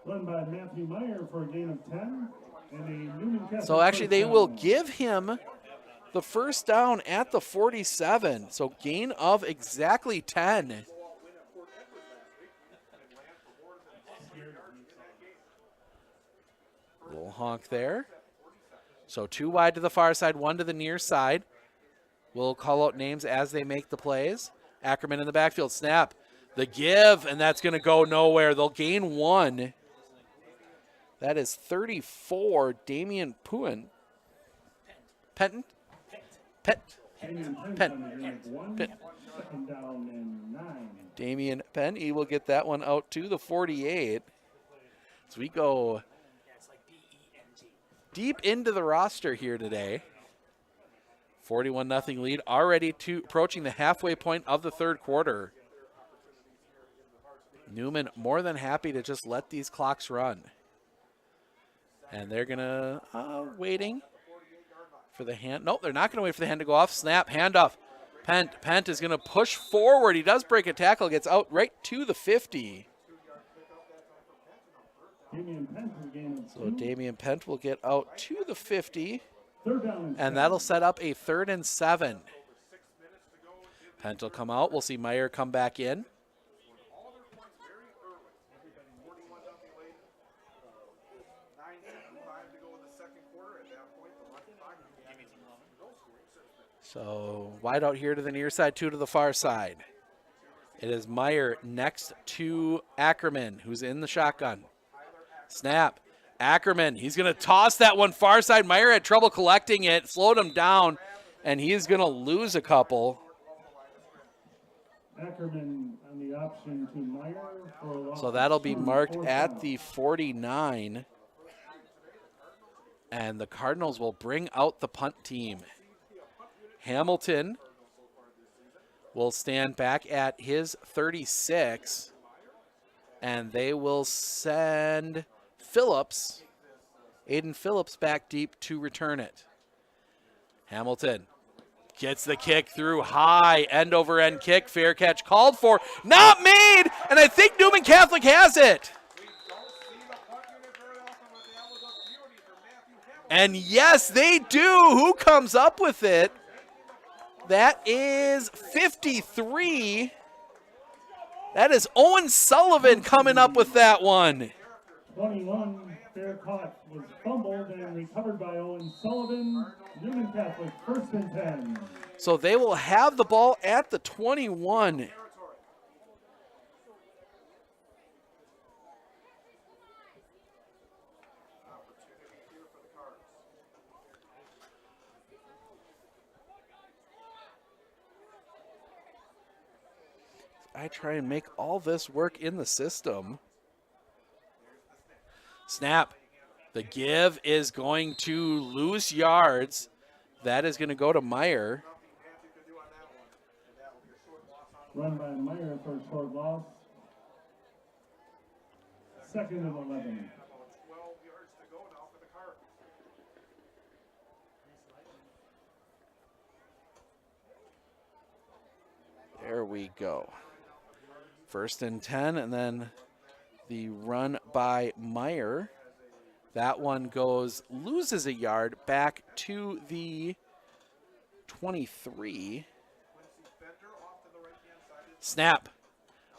Run by Matthew Meyer for a gain of 10. And a Newman Catholic So actually, they first will down. give him the first down at the 47. So gain of exactly 10. Little honk there. So 2 wide to the far side, 1 to the near side. We'll call out names as they make the plays. Ackerman in the backfield, snap. The give, and that's going to go nowhere. They'll gain 1. That is 34, Damian Puen. Penton? Pent. Damian Penn, he will get that one out to the 48. So we go deep into the roster here today. 41-0 lead, already approaching the halfway point of the third quarter. Newman more than happy to just let these clocks run. And they're going to, waiting for the hand. Nope, they're not going to wait for the hand to go off. Snap, handoff. Pent is going to push forward. He does break a tackle, gets out right to the 50. So Damian Pent will get out to the 50. And that'll set up a 3rd and 7. Pent will come out. We'll see Meyer come back in. So wide out here to the near side, 2 to the far side. It is Meyer next to Ackerman, who's in the shotgun. Snap. Ackerman, he's going to toss that one far side. Meyer had trouble collecting it, slowed him down, and he's going to lose a couple. Ackerman on the option to Meyer for a loss. So that'll be marked at the 49. And the Cardinals will bring out the punt team. Hamilton will stand back at his 36. And they will send Phillips, Aiden Phillips, back deep to return it. Hamilton gets the kick through high, end over end kick, fair catch called for, not made, and I think Newman Catholic has it. And yes, they do. Who comes up with it? That is 53. That is Owen Sullivan coming up with that one. 21, fair caught, was fumbled and recovered by Owen Sullivan. Newman Catholic, 1st and 10. So they will have the ball at the 21. I try and make all this work in the system. Snap. The give is going to lose yards. That is going to go to Meyer. Run by Meyer for a short loss. 2nd and 11. There we go. 1st and 10, and then the run by Meyer. That one loses a yard back to the 23. Snap.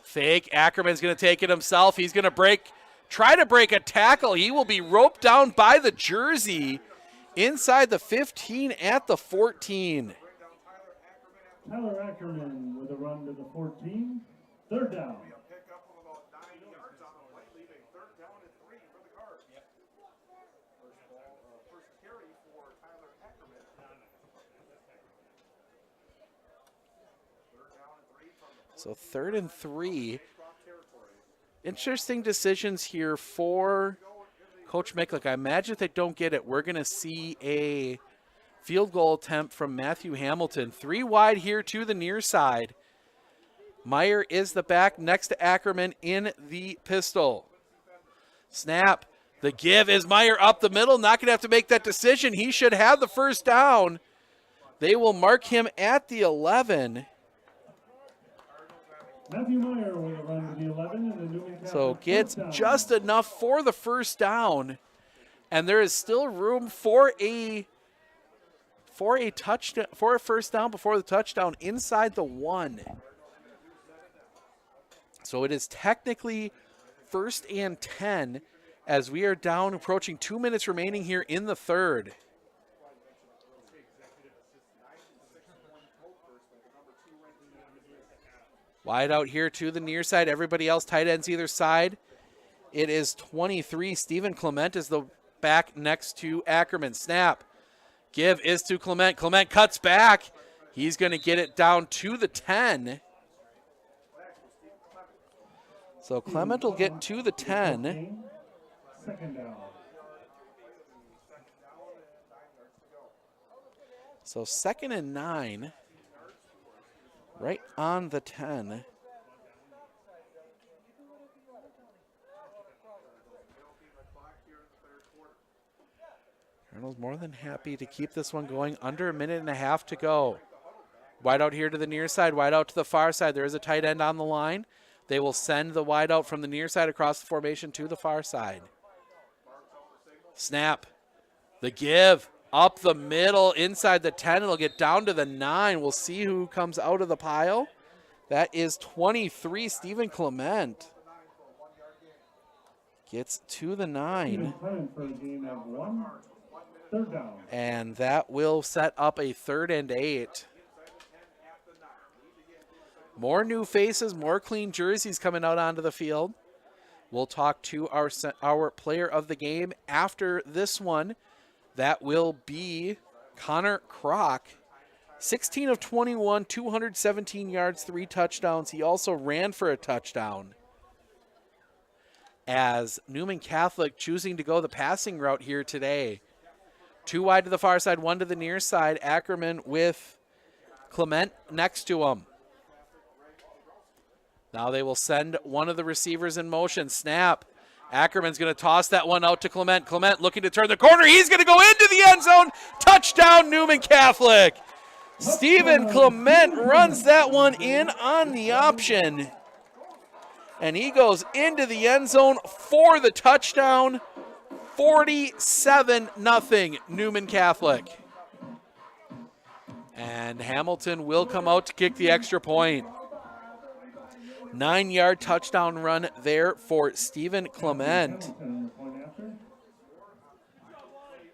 Fake. Ackerman's going to take it himself. He's going to try to break a tackle. He will be roped down by the jersey inside the 15 at the 14. Tyler Ackerman with a run to the 14. Third down. So 3rd and 3. Interesting decisions here for Coach Miklik. I imagine if they don't get it, we're going to see a field goal attempt from Matthew Hamilton. 3 wide here to the near side. Meyer is the back next to Ackerman in the pistol. Snap. The give is Meyer up the middle. Not going to have to make that decision. He should have the first down. They will mark him at the 11. Matthew Meyer will run to the 11 in the Newman Catholic So gets just enough for the first down. And there is still room for a touchdown, for a first down before the touchdown inside the 1. So it is technically 1st and 10 as we are down approaching 2 minutes remaining here in the 3rd. Wide out here to the near side. Everybody else tight ends either side. It is 23. Stephen Clement is the back next to Ackerman. Snap. Give is to Clement. Clement cuts back. He's going to get it down to the 10. So Clement will get to the 10. Second down. So 2nd and 9. Right on the 10. Colonel's more than happy to keep this one going. Under a minute and a half to go. Wide out here to the near side, wide out to the far side. There is a tight end on the line. They will send the wide out from the near side across the formation to the far side. Snap. The give. Up the middle, inside the 10. It'll get down to the 9. We'll see who comes out of the pile. That is 23, Stephen Clement. Gets to the 9. Third down. And that will set up a 3rd and 8. More new faces, more clean jerseys coming out onto the field. We'll talk to our player of the game after this one. That will be Connor Kroc. 16 of 21, 217 yards, 3 touchdowns. He also ran for a touchdown. As Newman Catholic choosing to go the passing route here today. 2 wide to the far side, 1 to the near side. Ackerman with Clement next to him. Now they will send one of the receivers in motion. Snap. Ackerman's going to toss that one out to Clement. Clement looking to turn the corner. He's going to go into the end zone. Touchdown, Newman Catholic. Stephen Clement runs that one in on the option. And he goes into the end zone for the touchdown. 47-0 Newman Catholic. And Hamilton will come out to kick the extra point. 9-yard touchdown run there for Stephen Clement.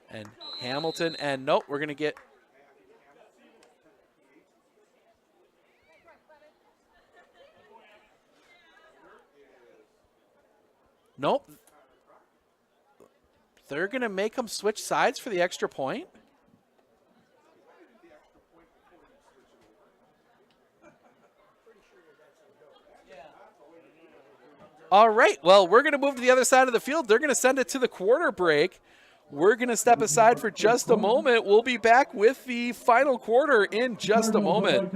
And Hamilton, and nope, we're going to get... Nope. They're going to make them switch sides for the extra point. All right, well, we're going to move to the other side of the field. They're going to send it to the quarter break. We're going to step aside for just a moment. We'll be back with the final quarter in just a moment.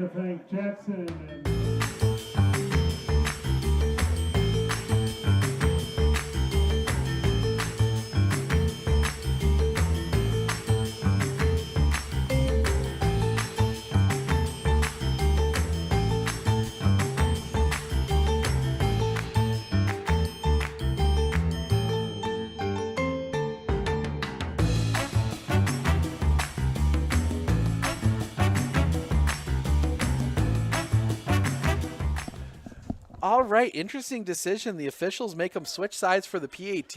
All right, interesting decision. The officials make them switch sides for the PAT.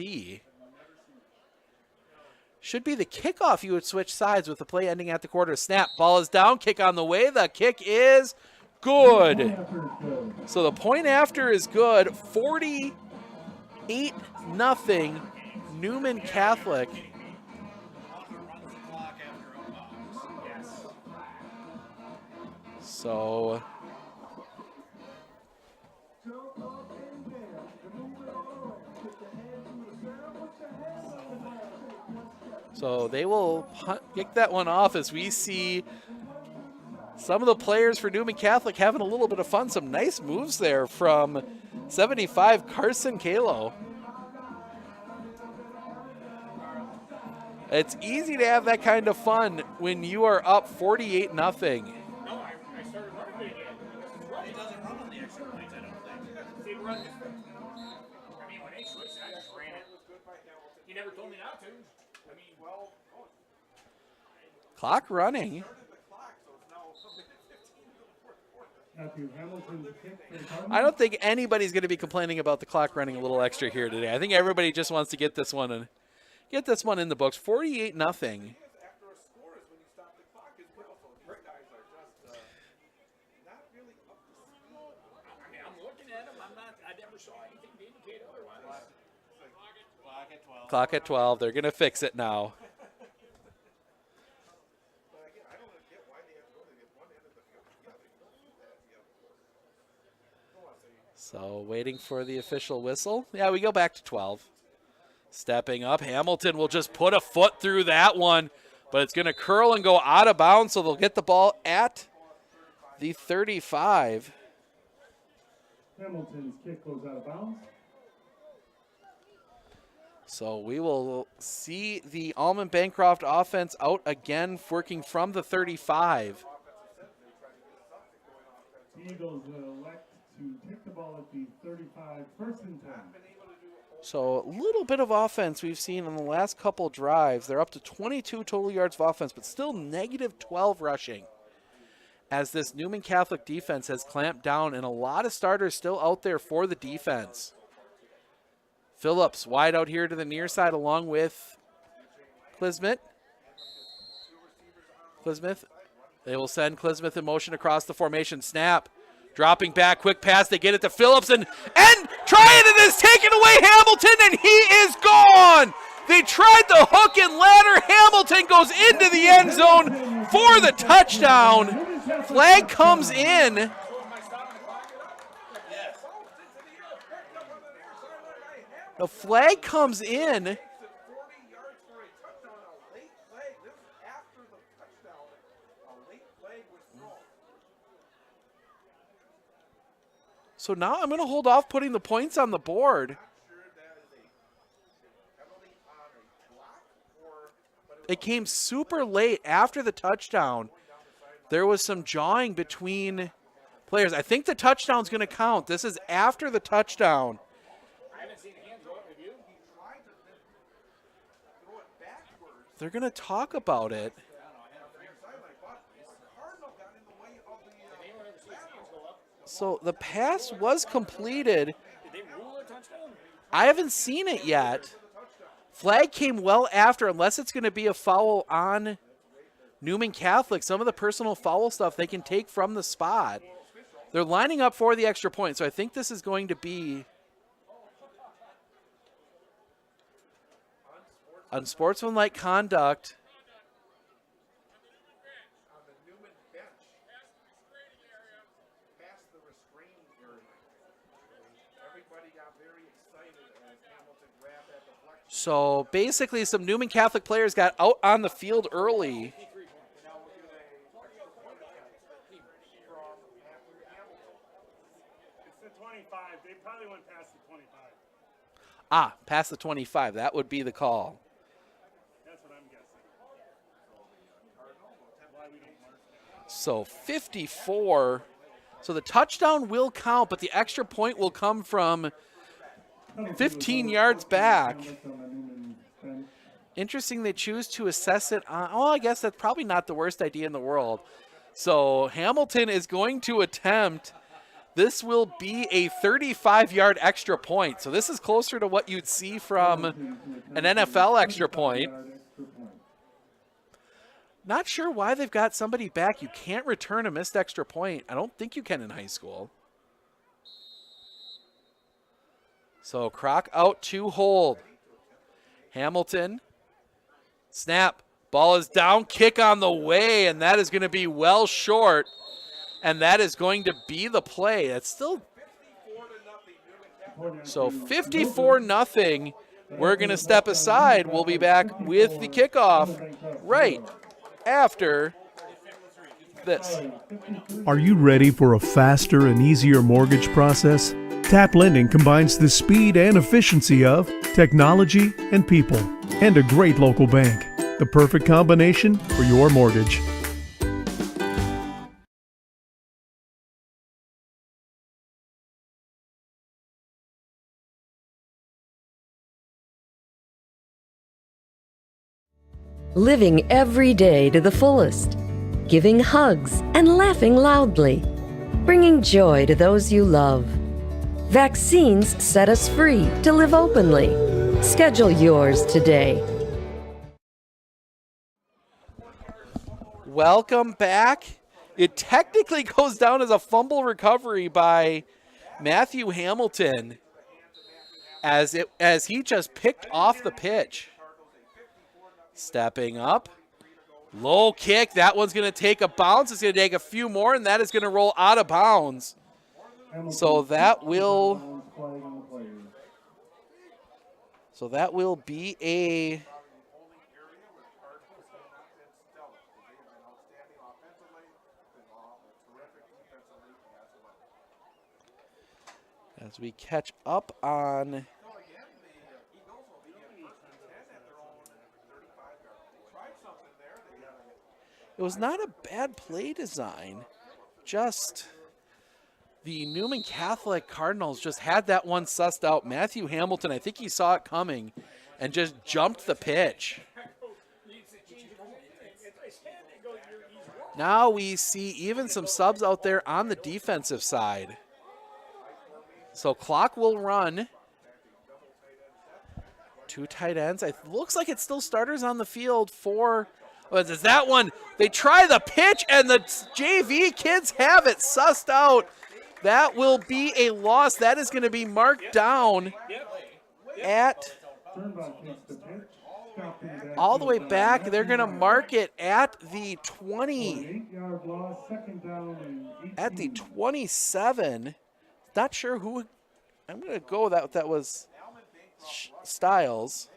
should be the kickoff. You would switch sides with the play ending at the quarter. Snap, ball is down, kick on the way. The kick is good. So the point after is good. 48-0 Newman Catholic. So they will kick that one off as we see some of the players for Newman Catholic having a little bit of fun. Some nice moves there from 75 Carson Kalo. It's easy to have that kind of fun when you are up 48-0. No, I started running it again. It doesn't run on the extra points, I don't think. It runs. I mean, when they switched, I just ran it. You never told me not to. I mean, well. Clock running. I don't think anybody's going to be complaining about the clock running a little extra here today. I think everybody just wants to get this one in the books. 48-0. Clock at 12. They're going to fix it now. So waiting for the official whistle. Yeah, we go back to 12. Stepping up, Hamilton will just put a foot through that one, but it's going to curl and go out of bounds, so they'll get the ball at the 35. Hamilton's kick goes out of bounds. So we will see the Almond-Bancroft offense out again, working from the 35. The Eagles elect to take the ball at the 35, first and 10. So a little bit of offense we've seen on the last couple drives. They're up to 22 total yards of offense, but still negative 12 rushing, as this Newman Catholic defense has clamped down, and a lot of starters still out there for the defense. Phillips wide out here to the near side along with Clismith. They will send Clismith in motion across the formation. Snap. Dropping back, quick pass, they get it to Phillips, and trying it is taken away, Hamilton, and he is gone! They tried the hook and ladder. Hamilton goes into the end zone for the touchdown. Flag comes in. The flag comes in. So now I'm going to hold off putting the points on the board. It came super late after the touchdown. There was some jawing between players. I think the touchdown's going to count. This is after the touchdown. They're going to talk about it. So the pass was completed. I haven't seen it yet. Flag came well after, unless it's going to be a foul on Newman Catholic. Some of the personal foul stuff they can take from the spot. They're lining up for the extra point, so I think this is going to be unsportsmanlike conduct. So basically some Newman Catholic players got out on the field early. It's the 25. They probably went past the 25. Ah, past the 25. That would be the call. That's what I'm guessing. So 54. So the touchdown will count, but the extra point will come from 15 yards back. Interesting they choose to assess it on, oh, I guess that's probably not the worst idea in the world. So Hamilton is going to attempt, this will be a 35-yard extra point. So this is closer to what you'd see from an NFL extra point. Not sure why they've got somebody back. You can't return a missed extra point. I don't think you can in high school. So Kroc out to hold. Hamilton. Snap. Ball is down. Kick on the way, and that is going to be well short. And that is going to be the play. That's still... So 54-0. We're going to step aside. We'll be back with the kickoff right after this. Are you ready for a faster and easier mortgage process? Tap Lending combines the speed and efficiency of technology and people, and a great local bank. The perfect combination for your mortgage. Living every day to the fullest. Giving hugs and laughing loudly. Bringing joy to those you love. Vaccines set us free to live openly. Schedule yours today. Welcome back. It technically goes down as a fumble recovery by Matthew Hamilton as he just picked off the pitch. Stepping up. Low kick. That one's going to take a bounce. It's going to take a few more, and that is going to roll out of bounds. So that will be a... As we catch up on... It was not a bad play design. Just the Newman Catholic Cardinals just had that one sussed out. Matthew Hamilton, I think he saw it coming and just jumped the pitch. Now we see even some subs out there on the defensive side. So clock will run. 2 tight ends. It looks like it's still starters on the field for... Is that one? They try the pitch, and the JV kids have it sussed out. That will be a loss. That is going to be marked down at all the way back. They're going to mark it at the 20. At the 27. Not sure who. I'm going to go with that. That was Styles.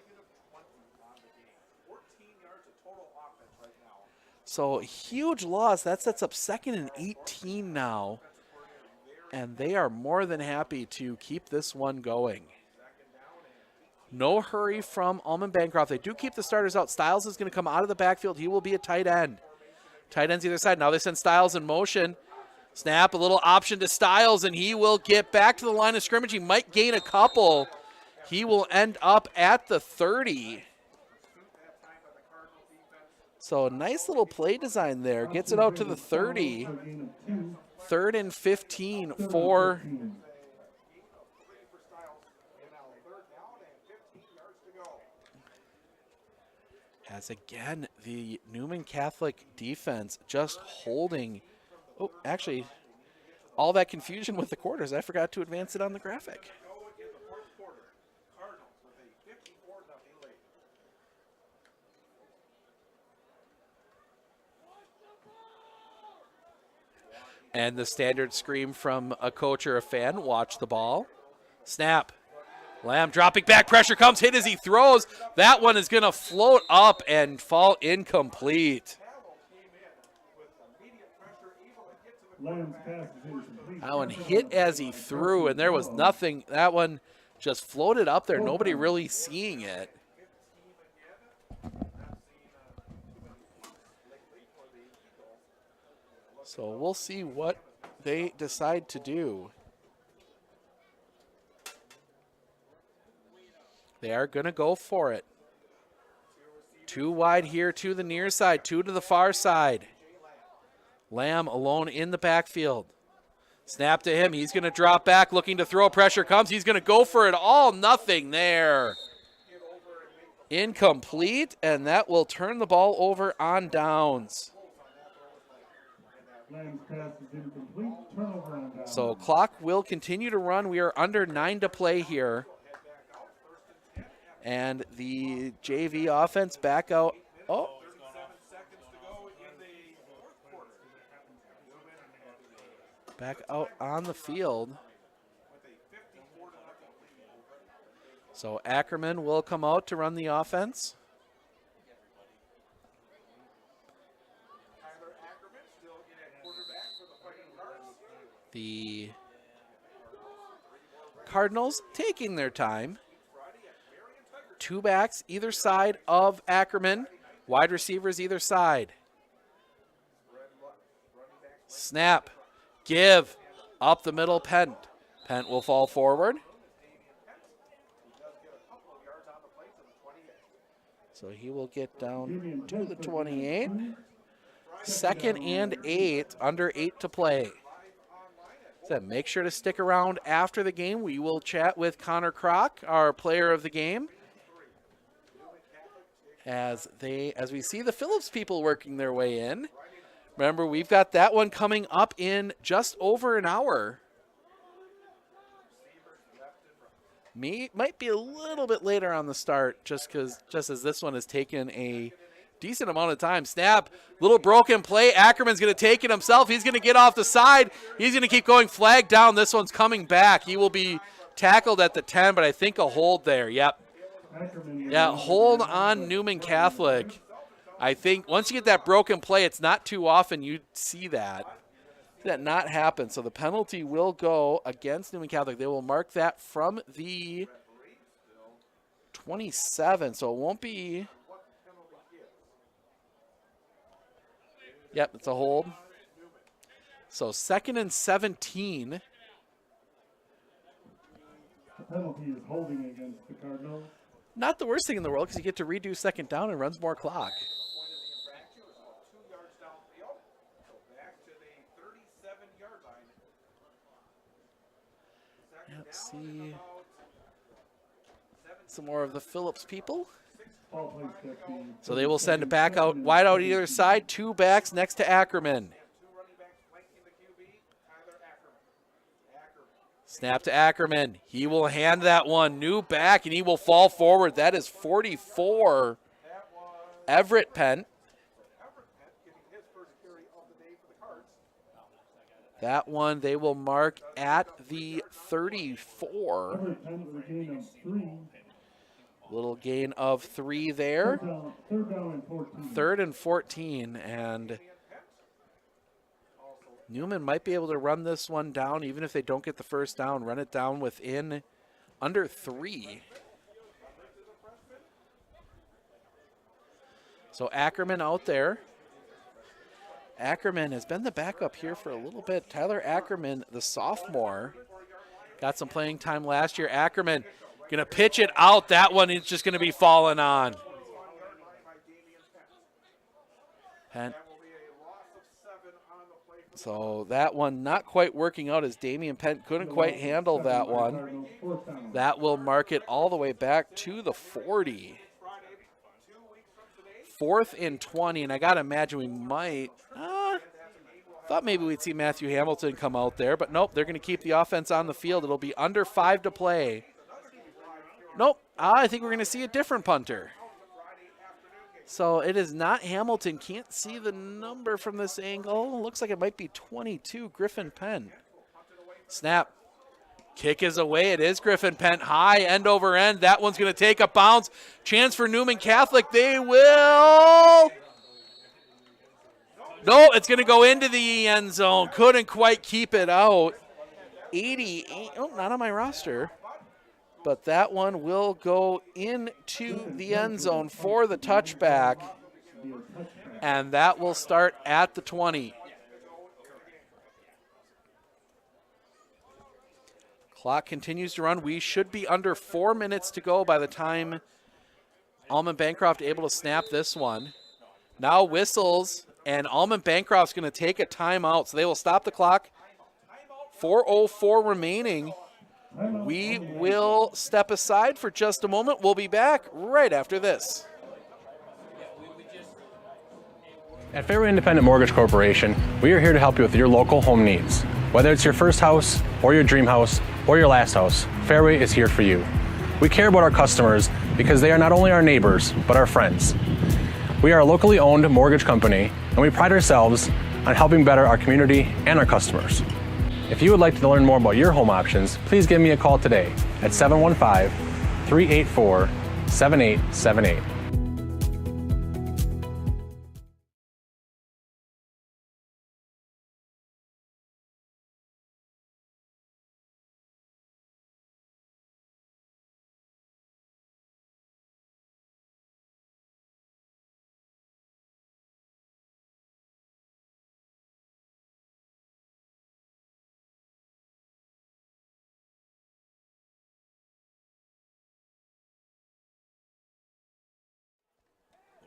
So huge loss. That sets up 2nd and 18 now. And they are more than happy to keep this one going. No hurry from Almond-Bancroft. They do keep the starters out. Styles is going to come out of the backfield. He will be a tight end. Tight ends either side. Now they send Styles in motion. Snap, a little option to Styles, and he will get back to the line of scrimmage. He might gain a couple. He will end up at the 30. So a nice little play design there. Gets it out to the 30. 3rd and 15 for... As again, the Newman Catholic defense just holding... Oh, actually, all that confusion with the quarters. I forgot to advance it on the graphic. And the standard scream from a coach or a fan, watch the ball. Snap. Lamb dropping back, pressure comes, hit as he throws. That one is going to float up and fall incomplete. That one hit as he threw, and there was nothing. That one just floated up there, nobody really seeing it. So we'll see what they decide to do. They are going to go for it. 2 wide here to the near side, 2 to the far side. Lamb alone in the backfield. Snap to him. He's going to drop back, looking to throw. Pressure comes. He's going to go for it all. Nothing there. Incomplete, and that will turn the ball over on downs. Lamb's pass is incomplete. Turnover on down. So clock will continue to run. We are under 9 to play here. And the JV offense back out. Oh. Back out on the field. So Ackerman will come out to run the offense. The Cardinals taking their time. 2 backs either side of Ackerman. Wide receivers either side. Snap. Give. Up the middle, Pent. Pent will fall forward. So he will get down to the 28. 2nd and 8, under 8 to play. So make sure to stick around after the game. We will chat with Connor Kroc, our player of the game, as we see the Phillips people working their way in. Remember, we've got that one coming up in just over an hour. Might be a little bit later on the start, just as this one has taken a decent amount of time. Snap, little broken play. Ackerman's going to take it himself. He's going to get off the side. He's going to keep going. Flag down. This one's coming back. He will be tackled at the 10, but I think a hold there. Yep. Yeah, hold on Newman Catholic. I think once you get that broken play, it's not too often you see that not happen. So the penalty will go against Newman Catholic. They will mark that from the 27, so it won't be. Yep, it's a hold. So 2nd and 17. The penalty is holding against the Cardinals. Not the worst thing in the world because you get to redo 2nd down and runs more clock. Let's see some more of the Phillips people. So they will send it back out, wide out either side. 2 backs next to Ackerman. Snap to Ackerman. He will hand that one. New back, and he will fall forward. That is 44. Everett Pent. That one they will mark at the 34. Little gain of 3 there. 3rd and 14. And Newman might be able to run this one down, even if they don't get the first down. Run it down within under 3. So Ackerman out there. Ackerman has been the backup here for a little bit. Tyler Ackerman, the sophomore, got some playing time last year. Ackerman going to pitch it out. That one is just going to be falling on. Pent. So that one not quite working out as Damian Pent couldn't quite handle that one. That will mark it all the way back to the 40. 4th and 20, and I got to imagine we might, thought maybe we'd see Matthew Hamilton come out there, but nope, they're going to keep the offense on the field. It'll be under 5 to play. Nope, I think we're going to see a different punter. So it is not Hamilton. Can't see the number from this angle. Looks like it might be 22, Griffin Penn. Snap. Kick is away. It is Griffin Pent. High, end over end. That one's going to take a bounce. Chance for Newman Catholic. They will. No, it's going to go into the end zone. Couldn't quite keep it out. 88. Oh, not on my roster. But that one will go into the end zone for the touchback. And that will start at the 20. Clock continues to run. We should be under 4 minutes to go by the time Almond-Bancroft able to snap this one. Now whistles, and Almond-Bancroft's going to take a timeout, so they will stop the clock. 4:04 remaining. We will step aside for just a moment. We'll be back right after this. At Fairway Independent Mortgage Corporation, we are here to help you with your local home needs. Whether it's your first house, or your dream house, or your last house, Fairway is here for you. We care about our customers because they are not only our neighbors, but our friends. We are a locally owned mortgage company, and we pride ourselves on helping better our community and our customers. If you would like to learn more about your home options, please give me a call today at 715-384-7878.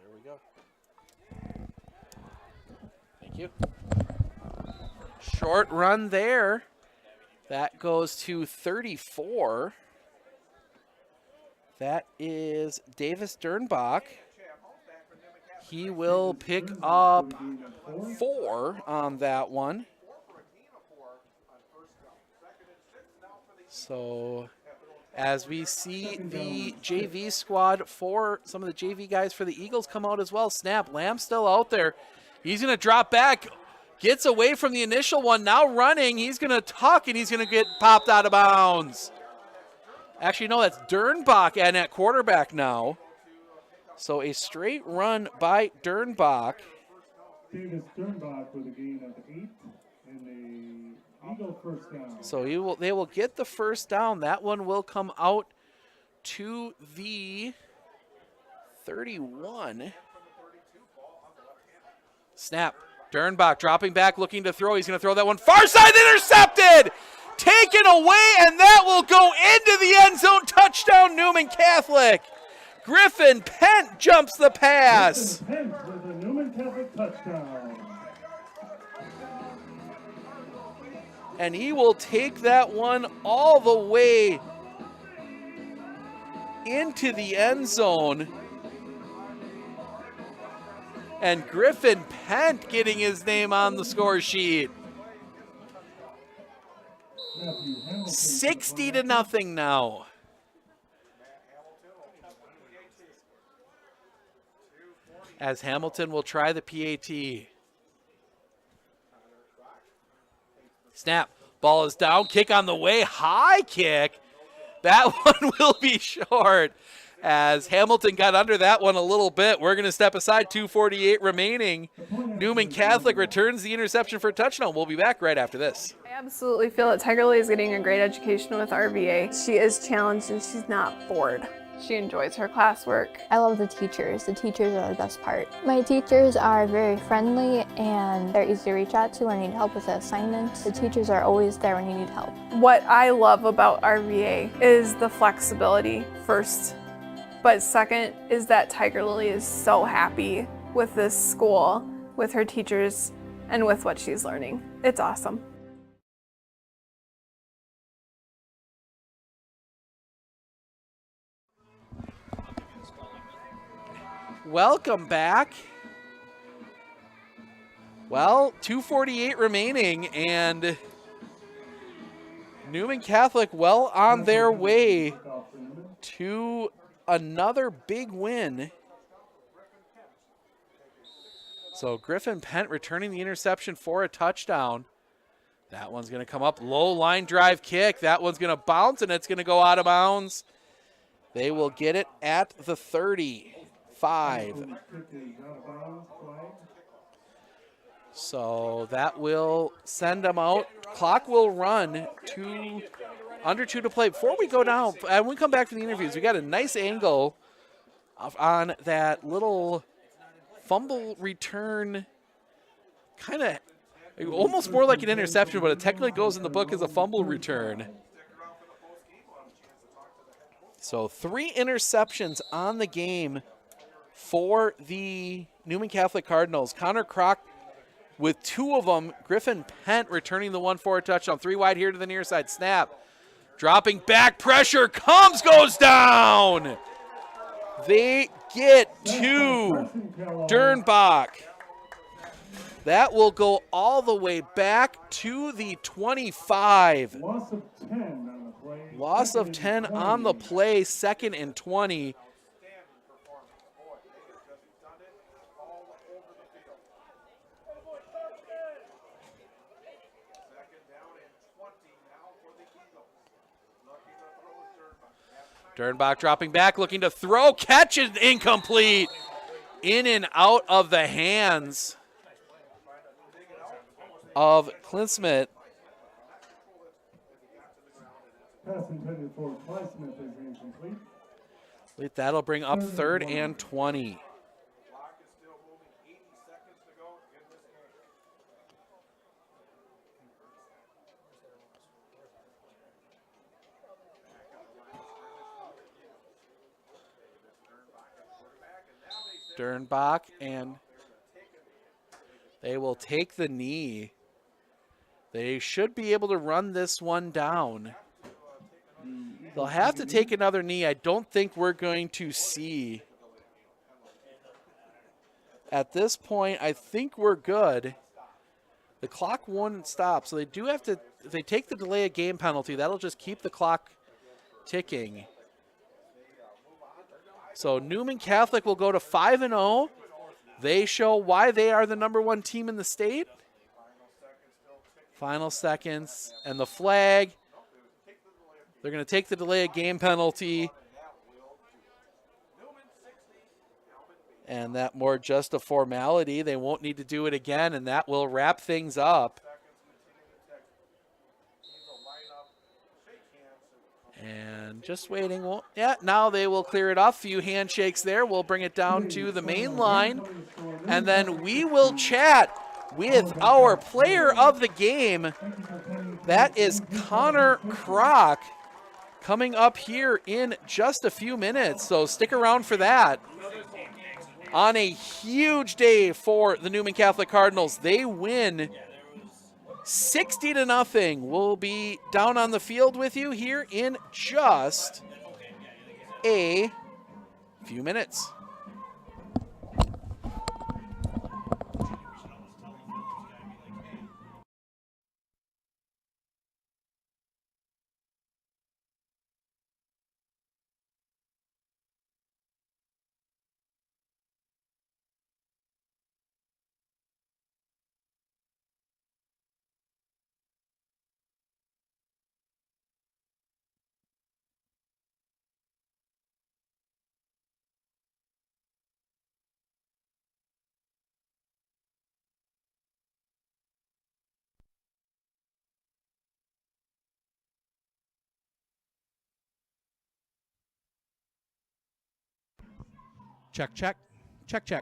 There we go. Thank you. Short run there. That goes to 34. That is Davis Dernbach. He will pick up 4 on that one. So as we see the JV squad for some of the JV guys for the Eagles come out as well. Snap, Lamb still out there. He's going to drop back, gets away from the initial one, now running. He's going to tuck, and he's going to get popped out of bounds. Actually, no, that's Dernbach and at quarterback now. So a straight run by Dernbach. Davis Dernbach with a gain of 8 and a Eagle first down. So they will get the first down. That one will come out to the 31. Snap. Dernbach dropping back, looking to throw. He's going to throw that one far side, intercepted! Taken away, and that will go into the end zone. Touchdown, Newman Catholic. Griffin Pent jumps the pass. Griffin Pent with a Newman Catholic touchdown. And he will take that one all the way into the end zone. And Griffin Pent getting his name on the score sheet. 60-0 now. As Hamilton will try the PAT. Snap, ball is down, kick on the way, high kick. That one will be short as Hamilton got under that one a little bit. We're going to step aside, 2:48 remaining. Newman Catholic returns the interception for a touchdown. We'll be back right after this. I absolutely feel that Tiger Lily is getting a great education with RVA. She is challenged and she's not bored. She enjoys her classwork. I love the teachers. The teachers are the best part. My teachers are very friendly and they're easy to reach out to when you need help with the assignments. The teachers are always there when you need help. What I love about RVA is the flexibility first, but second is that Tiger Lily is so happy with this school, with her teachers, and with what she's learning. It's awesome. Welcome back. Well, 2:48 remaining, and Newman Catholic well on their way to another big win. So Griffin Pent returning the interception for a touchdown. That one's going to come up, low line drive kick. That one's going to bounce, and it's going to go out of bounds. They will get it at the 35. So that will send them out. Clock will run to under 2 to play. Before we go down, and we come back for the interviews, we got a nice angle on that little fumble return, kind of almost more like an interception, but it technically goes in the book as a fumble return. So 3 interceptions on the game for the Newman Catholic Cardinals. Connor Kroc with 2 of them. Griffin Pent returning the one for a touchdown. 3 wide here to the near side. Snap. Dropping back, pressure comes, goes down. They get 2. Dernbach. That will go all the way back to the 25. Loss of 10 on the play. Loss of 10 on the play, 2nd and 20. Dernbach dropping back, looking to throw, catch is incomplete. In and out of the hands of Clint-Smith. Pass intended for Clyde Smith is incomplete. That'll bring up 3rd and 20. Dernbach, and they will take the knee. They should be able to run this one down. They'll have to take another knee. I don't think we're going to see. At this point, I think we're good. The clock won't stop, so they do have to, if they take the delay of game penalty, that'll just keep the clock ticking. So Newman Catholic will go to 5-0. They show why they are the #1 team in the state. Final seconds, and the flag. They're going to take the delay of game penalty. And that more just a formality. They won't need to do it again, and that will wrap things up. And just waiting. Well, yeah, now they will clear it off. Few handshakes there. We'll bring it down to the main line. And then we will chat with our player of the game. That is Connor Kroc, coming up here in just a few minutes. So stick around for that. On a huge day for the Newman Catholic Cardinals. They win 60-0. We'll be down on the field with you here in just a few minutes. Check, check, check, check.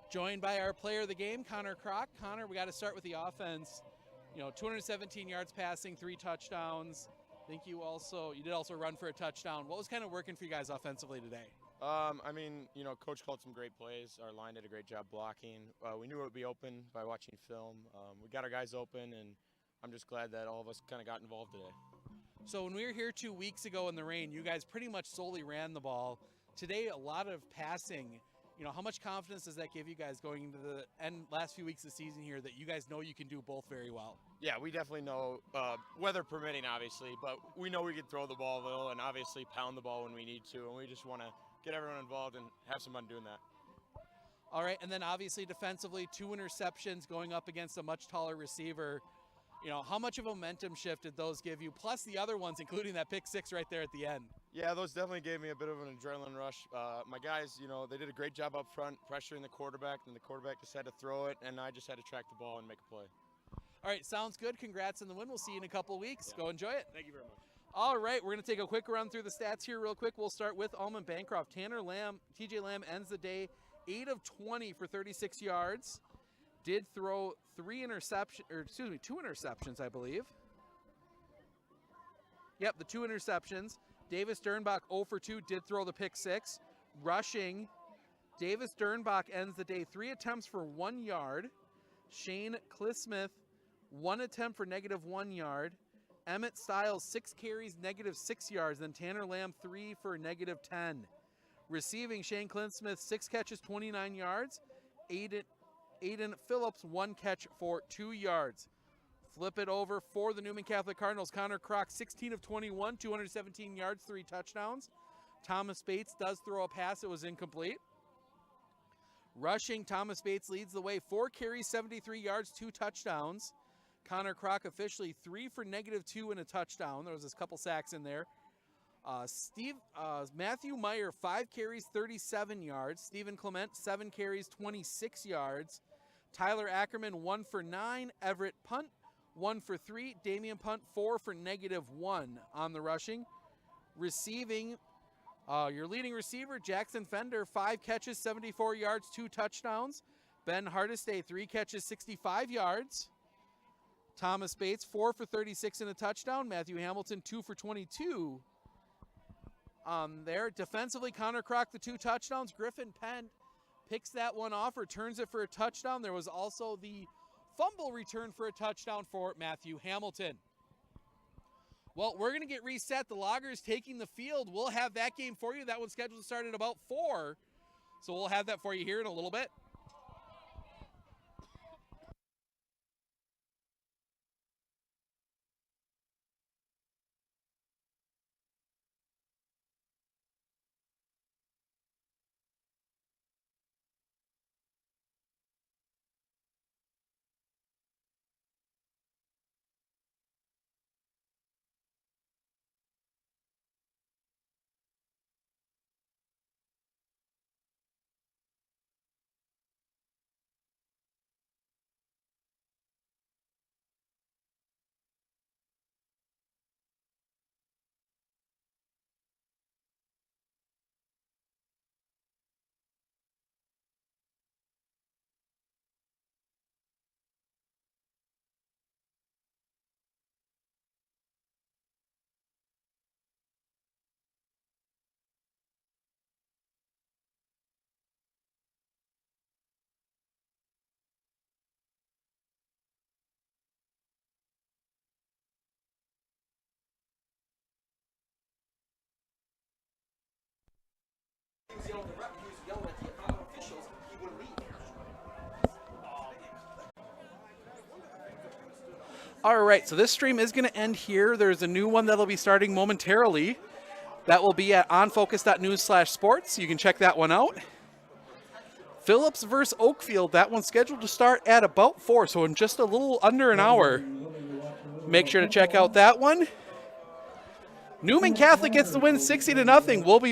Joined by our player of the game, Connor Kroc. Connor, we got to start with the offense. 217 yards passing, 3 touchdowns. I think you did also run for a touchdown. What was kind of working for you guys offensively today? Coach called some great plays. Our line did a great job blocking. We knew it would be open by watching film. We got our guys open, and I'm just glad that all of us kind of got involved today. So when we were here 2 weeks ago in the rain, you guys pretty much solely ran the ball. Today, a lot of passing. How much confidence does that give you guys going into the last few weeks of the season here that you guys know you can do both very well? Yeah, we definitely know, weather permitting, obviously, but we know we can throw the ball a little and obviously pound the ball when we need to, and we just want to get everyone involved and have some fun doing that. All right, and then obviously defensively, 2 interceptions going up against a much taller receiver. How much of a momentum shift did those give you, plus the other ones, including that pick 6 right there at the end? Yeah, those definitely gave me a bit of an adrenaline rush. My guys, they did a great job up front, pressuring the quarterback, and the quarterback just had to throw it, and I just had to track the ball and make a play. All right, sounds good. Congrats on the win. We'll see you in a couple of weeks. Yeah. Go enjoy it. Thank you very much. All right, we're going to take a quick run through the stats here real quick. We'll start with Almond-Bancroft. TJ Lamb ends the day 8 of 20 for 36 yards. Did throw 2 interceptions, I believe. Yep, the 2 interceptions. Davis Dernbach 0 for 2, did throw the pick 6. Rushing, Davis Dernbach ends the day 3 attempts for 1 yard. Shane Clismith, 1 attempt for -1 yard. Emmett Stiles, 6 carries, -6 yards. Then Tanner Lamb, 3 for -10. Receiving, Shane Clismith, 6 catches, 29 yards. Aiden Phillips, 1 catch for 2 yards. Flip it over for the Newman Catholic Cardinals. Connor Kroc, 16 of 21, 217 yards, 3 touchdowns. Thomas Bates does throw a pass. It was incomplete. Rushing, Thomas Bates leads the way. 4 carries, 73 yards, 2 touchdowns. Connor Kroc officially 3 for -2 and a touchdown. There was a couple sacks in there. Matthew Meyer, 5 carries, 37 yards. Stephen Clement, 7 carries, 26 yards. Tyler Ackerman, 1 for 9. Everett Punt, 1 for 3. Damian Punt, 4 for -1 on the rushing. Receiving, your leading receiver, Jackson Fender, 5 catches, 74 yards, 2 touchdowns. Ben Hardestay, 3 catches, 65 yards. Thomas Bates, 4 for 36 and a touchdown. Matthew Hamilton, 2 for 22. There, defensively, Connor Kroc, the 2 touchdowns. Griffin Penn picks that one off, returns it for a touchdown. There was also the fumble return for a touchdown for Matthew Hamilton. Well, we're going to get reset. The Loggers taking the field. We'll have that game for you. That one's scheduled to start at about 4. So we'll have that for you here in a little bit. All right, so this stream is going to end here. There's a new one that'll be starting momentarily. That will be at onfocus.news/sports. You can check that one out. Phillips versus Oakfield, that one's scheduled to start at about 4, so in just a little under an hour. Make sure to check out that one. Newman Catholic gets the win 60-0. We'll be